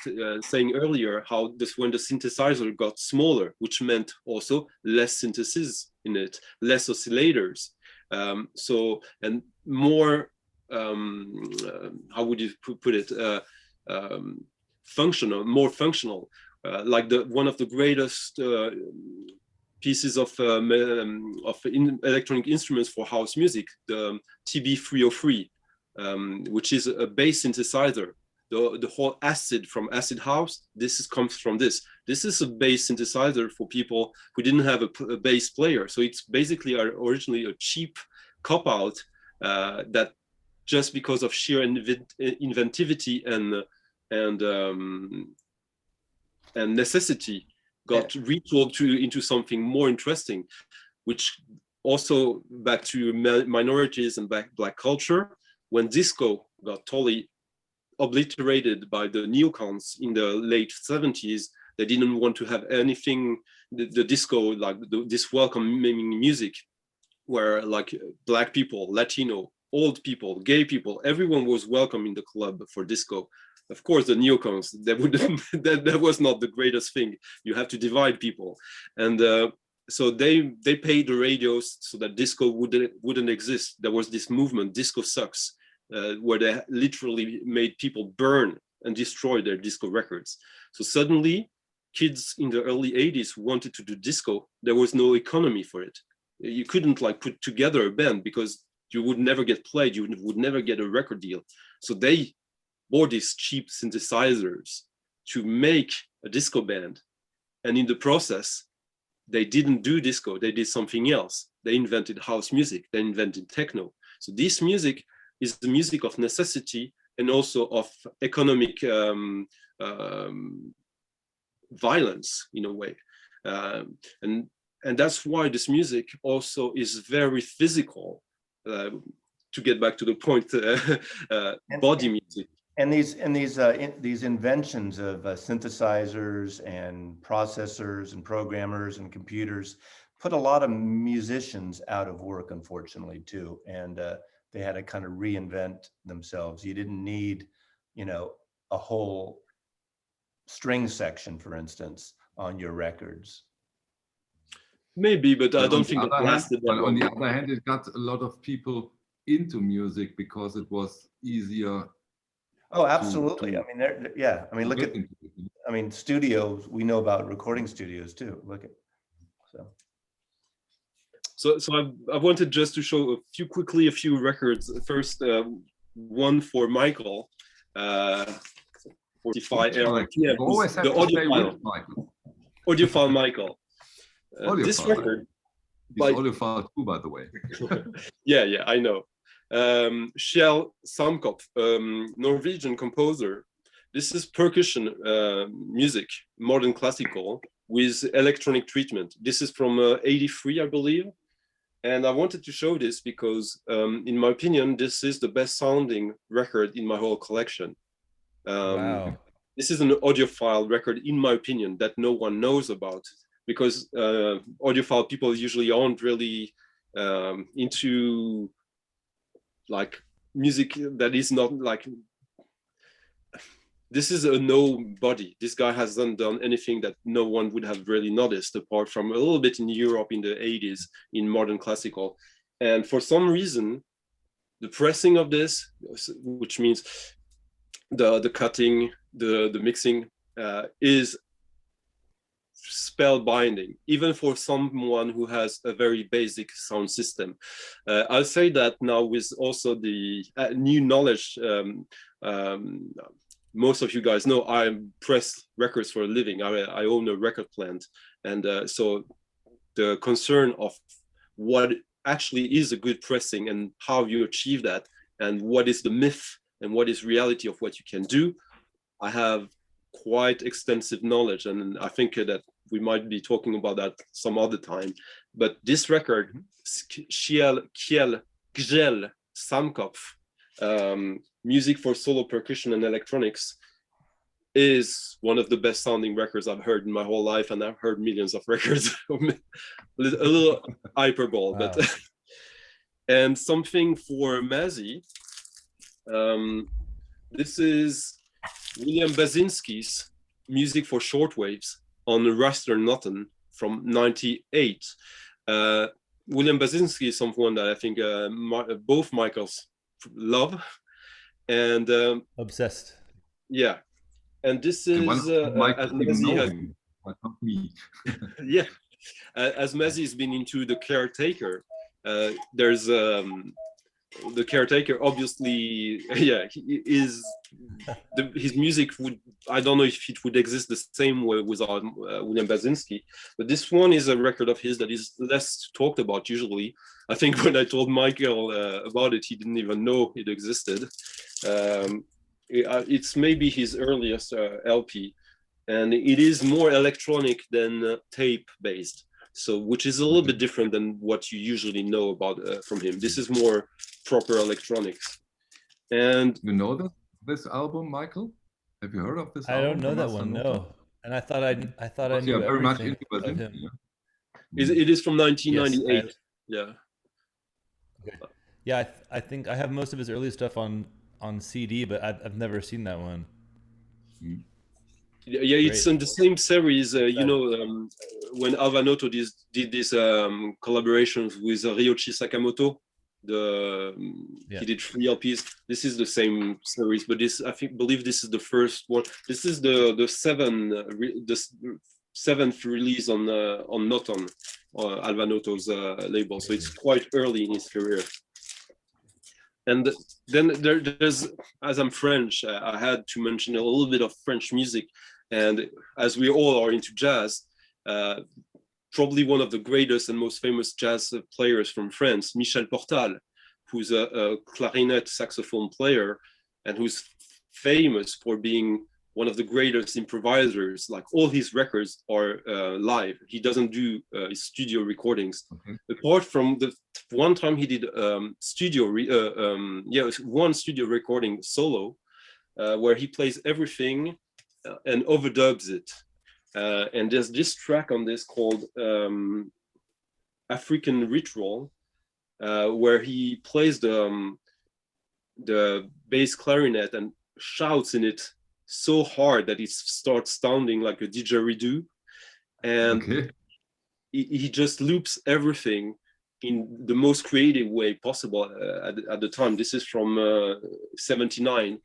saying earlier, how when the synthesizer got smaller, which meant also less synthesis in it, less oscillators, and more, how would you put it, functional, more functional, like one of the greatest pieces of electronic instruments for house music, the TB-303, which is a bass synthesizer. The whole acid from acid house, comes from this. This is a bass synthesizer for people who didn't have a bass player. So it's basically originally a cheap cop-out that just because of sheer inventivity and necessity got retooled into something more interesting, which also back to minorities and black culture, when disco got totally obliterated by the neocons in the late 70s. They didn't want to have anything, the disco, like this welcoming music, where like black people, Latino, old people, gay people, everyone was welcome in the club for disco. Of course, the neocons, that was not the greatest thing. You have to divide people. And so they paid the radios so that disco wouldn't exist. There was this movement, Disco Sucks, where they literally made people burn and destroy their disco records. So suddenly, kids in the early 80s who wanted to do disco, there was no economy for it. You couldn't like put together a band because you would never get played, you would never get a record deal. So they bought these cheap synthesizers to make a disco band. And in the process, they didn't do disco, they did something else. They invented house music, they invented techno. So this music is the music of necessity and also of economic violence in a way. And that's why this music also is very physical, to get back to the point, body music. And these inventions of synthesizers and processors and programmers and computers put a lot of musicians out of work, unfortunately, too. And they had to kind of reinvent themselves. You didn't need, a whole string section, for instance, on your records. Maybe, but I don't think it lasted that long. On the other hand, it got a lot of people into music because it was easier. Oh, absolutely. Studios, we know about recording studios too. So I wanted just to show a few records. First, one for Michael, 45 RPM, the audiophile Michael. This record He's audiophile too, by the way. Yeah, I know. Kjell Samkopf, Norwegian composer. This is percussion music, modern classical, with electronic treatment. This is from 83, I believe. And I wanted to show this because, in my opinion, this is the best sounding record in my whole collection. Wow. This is an audiophile record, in my opinion, that no one knows about, because audiophile people usually aren't really into like music that is not like, this is a nobody. This guy hasn't done anything that no one would have really noticed, apart from a little bit in Europe in the 80s in modern classical. And for some reason, the pressing of this, which means the cutting, the mixing, is spellbinding, even for someone who has a very basic sound system. I'll say that now with also the new knowledge. Most of you guys know I press records for a living. I own a record plant. And so the concern of what actually is a good pressing and how you achieve that, and what is the myth and what is reality of what you can do, I have quite extensive knowledge. And I think that we might be talking about that some other time. But this record, Kjell Samkopf, music for solo percussion and electronics, is one of the best sounding records I've heard in my whole life, and I've heard millions of records. A little hyperbole, Wow. but and something for Mazzy. This is William Basinski's music for shortwaves on Raster Noten from '98. William Basinski is someone that I think both Michaels love. And Obsessed. yeah, and this is as Mazzy has, yeah, as Mazzy has been into the Caretaker. There's the Caretaker, obviously, yeah, he is his music would, I don't know if it would exist the same way without William Basinski, but this one is a record of his that is less talked about usually. I think when I told Michael about it, he didn't even know it existed. It's maybe his earliest LP, and it is more electronic than tape based, so which is a little bit different than what you usually know about from him. This is more proper electronics. And you know this album, Michael? Have you heard of this album? I don't know that one, no. And I thought I knew very much everything into of him. It is from 1998. Yes, yeah. Okay. Yeah, I think I have most of his early stuff on CD, but I've never seen that one. Yeah, it's in the same series. You know, when Alvanotto did this collaborations with Ryoichi Sakamoto, he did 3 LPs. This is the same series, but this believe this is the first one. This is the seventh release on Noton, Alvanotto's label. So it's quite early in his career. And then there's, as I'm French, I had to mention a little bit of French music. And as we all are into jazz, probably one of the greatest and most famous jazz players from France, Michel Portal, who's a clarinet saxophone player and who's famous for being one of the greatest improvisers. Like all his records are live. He doesn't do studio recordings. Apart from the one time he did one studio recording solo, where he plays everything and overdubs it. And there's this track on this called African Ritual, where he plays the bass clarinet and shouts in it so hard that it starts sounding like a didgeridoo. And he just loops everything in the most creative way possible at the time. This is from '79.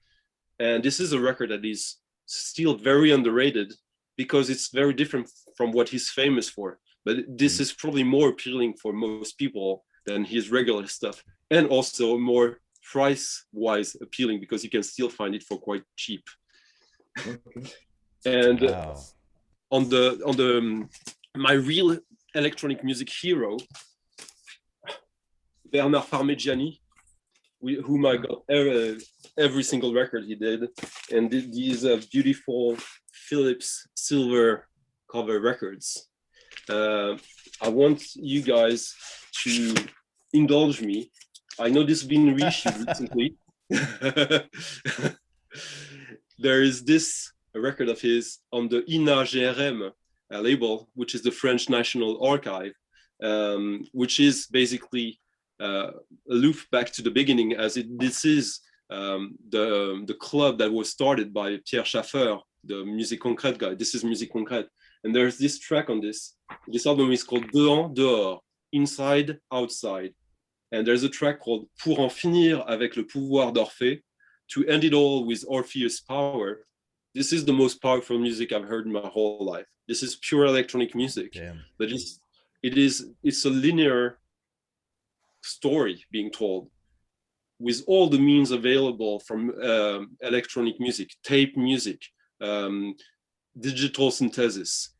And this is a record that is still very underrated because it's very different from what he's famous for. But this is probably more appealing for most people than his regular stuff, and also more price-wise appealing because you can still find it for quite cheap. And on the my real electronic music hero Bernard Parmegiani, whom I got every single record he did, and these beautiful Philips silver cover records. I want you guys to indulge me. I know this has been reissued recently. There is this record of his on the INA GRM label, which is the French National Archive, which is basically a loop back to the beginning, as this is the club that was started by Pierre Schaeffer, the Musique Concrète guy. This is Musique Concrète. And there's this track on this. This album is called Dehors, Dehors, Inside, Outside. And there's a track called Pour en finir avec le pouvoir d'Orphée, to end it all with Orpheus' power. This is the most powerful music I've heard in my whole life. This is pure electronic music. Damn. But it's a linear story being told with all the means available from electronic music, tape music, digital synthesis,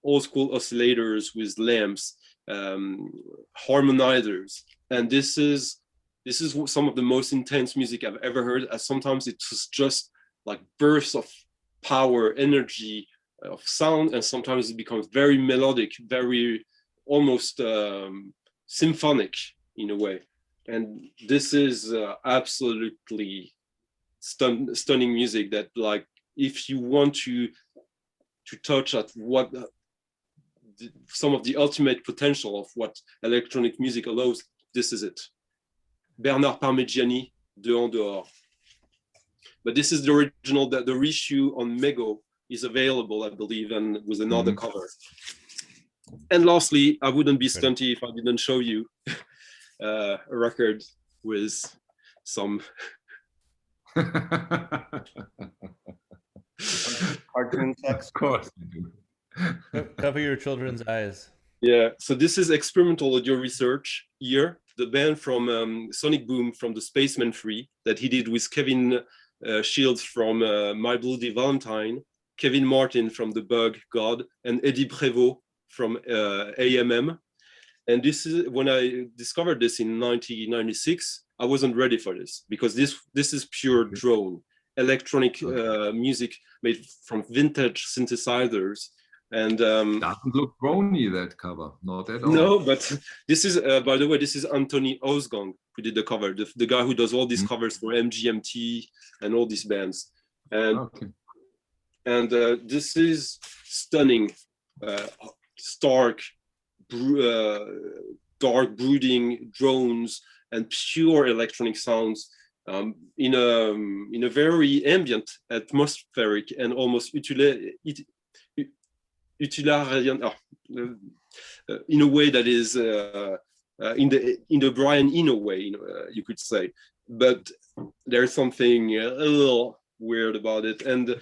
old school oscillators with lamps, harmonizers. And this is some of the most intense music I've ever heard. As sometimes it's just like bursts of power, energy, of sound, and sometimes it becomes very melodic, very almost symphonic in a way. And this is absolutely stunning music that, like, if you want to touch at what some of the ultimate potential of what electronic music allows, this is it. Bernard Parmegiani, Dehors, Dehors. But this is the original, the reissue on Mego is available, I believe, and with another cover. And lastly, I wouldn't be stunty if I didn't show you a record with some cartoon text. Of course. Cover your children's eyes. Yeah, so this is experimental audio research here. The band from Sonic Boom from the Spacemen 3 that he did with Kevin Shields from My Bloody Valentine, Kevin Martin from The Bug God, and Eddie Prévost from AMM. And this is, when I discovered this in 1996, I wasn't ready for this, because this is pure drone, electronic music made from vintage synthesizers. And doesn't look drony, that cover, not at all. No, but this is, by the way, this is Anthony Ausgang who did the cover, the guy who does all these covers for MGMT and all these bands. And this is stunning, stark, dark, brooding drones and pure electronic sounds in a very ambient, atmospheric, and almost utilitarian, in a way that is in the Brian Eno way, you could say. But there's something a little weird about it. And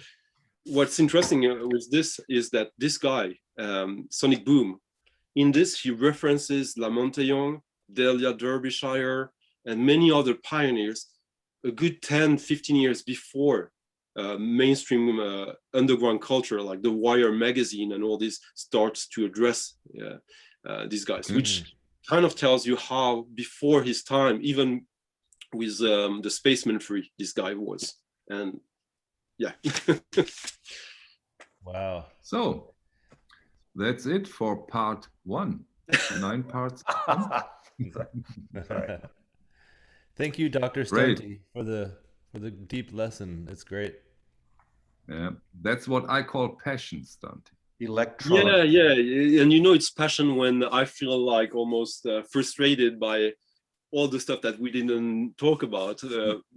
what's interesting with this is that this guy, Sonic Boom, in this he references La Monte-Young, Delia Derbyshire, and many other pioneers a good 10, 15 years before mainstream underground culture like The Wire magazine and all this starts to address these guys, which kind of tells you how before his time, even with the Spacemen 3, this guy was. And yeah. Wow. So that's it for part 1. 9 parts. Thank you, Dr. Stunty, for the deep lesson. It's great. Yeah, that's what I call passion, Stunty. Yeah, and it's passion when I feel like almost frustrated by all the stuff that we didn't talk about,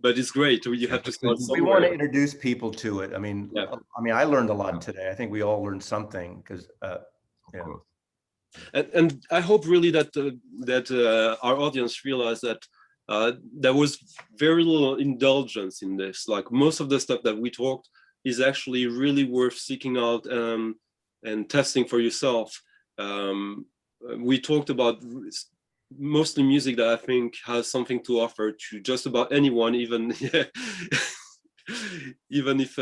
but it's great. You have to start somewhere. We want to introduce people to it. I mean, I learned a lot today. I think we all learned something because, And I hope really that our audience realize that there was very little indulgence in this. Like most of the stuff that we talked is actually really worth seeking out and testing for yourself. We talked about mostly music that I think has something to offer to just about anyone, even even if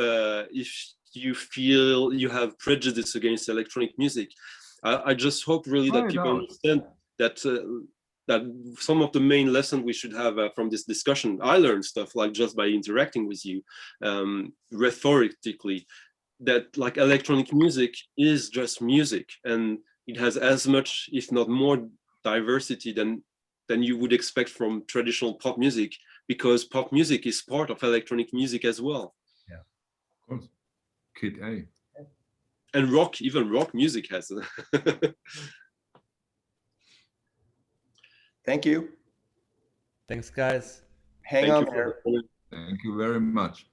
you feel you have prejudice against electronic music. I just hope really that people understand that that some of the main lessons we should have from this discussion, I learned stuff like just by interacting with you, rhetorically, that like electronic music is just music, and it has as much, if not more, diversity than you would expect from traditional pop music, because pop music is part of electronic music as well. Yeah, of course. Kid A. And rock, even rock music has. Thank you. Thanks, guys. Hang Thank on you there. for the- Thank you very much.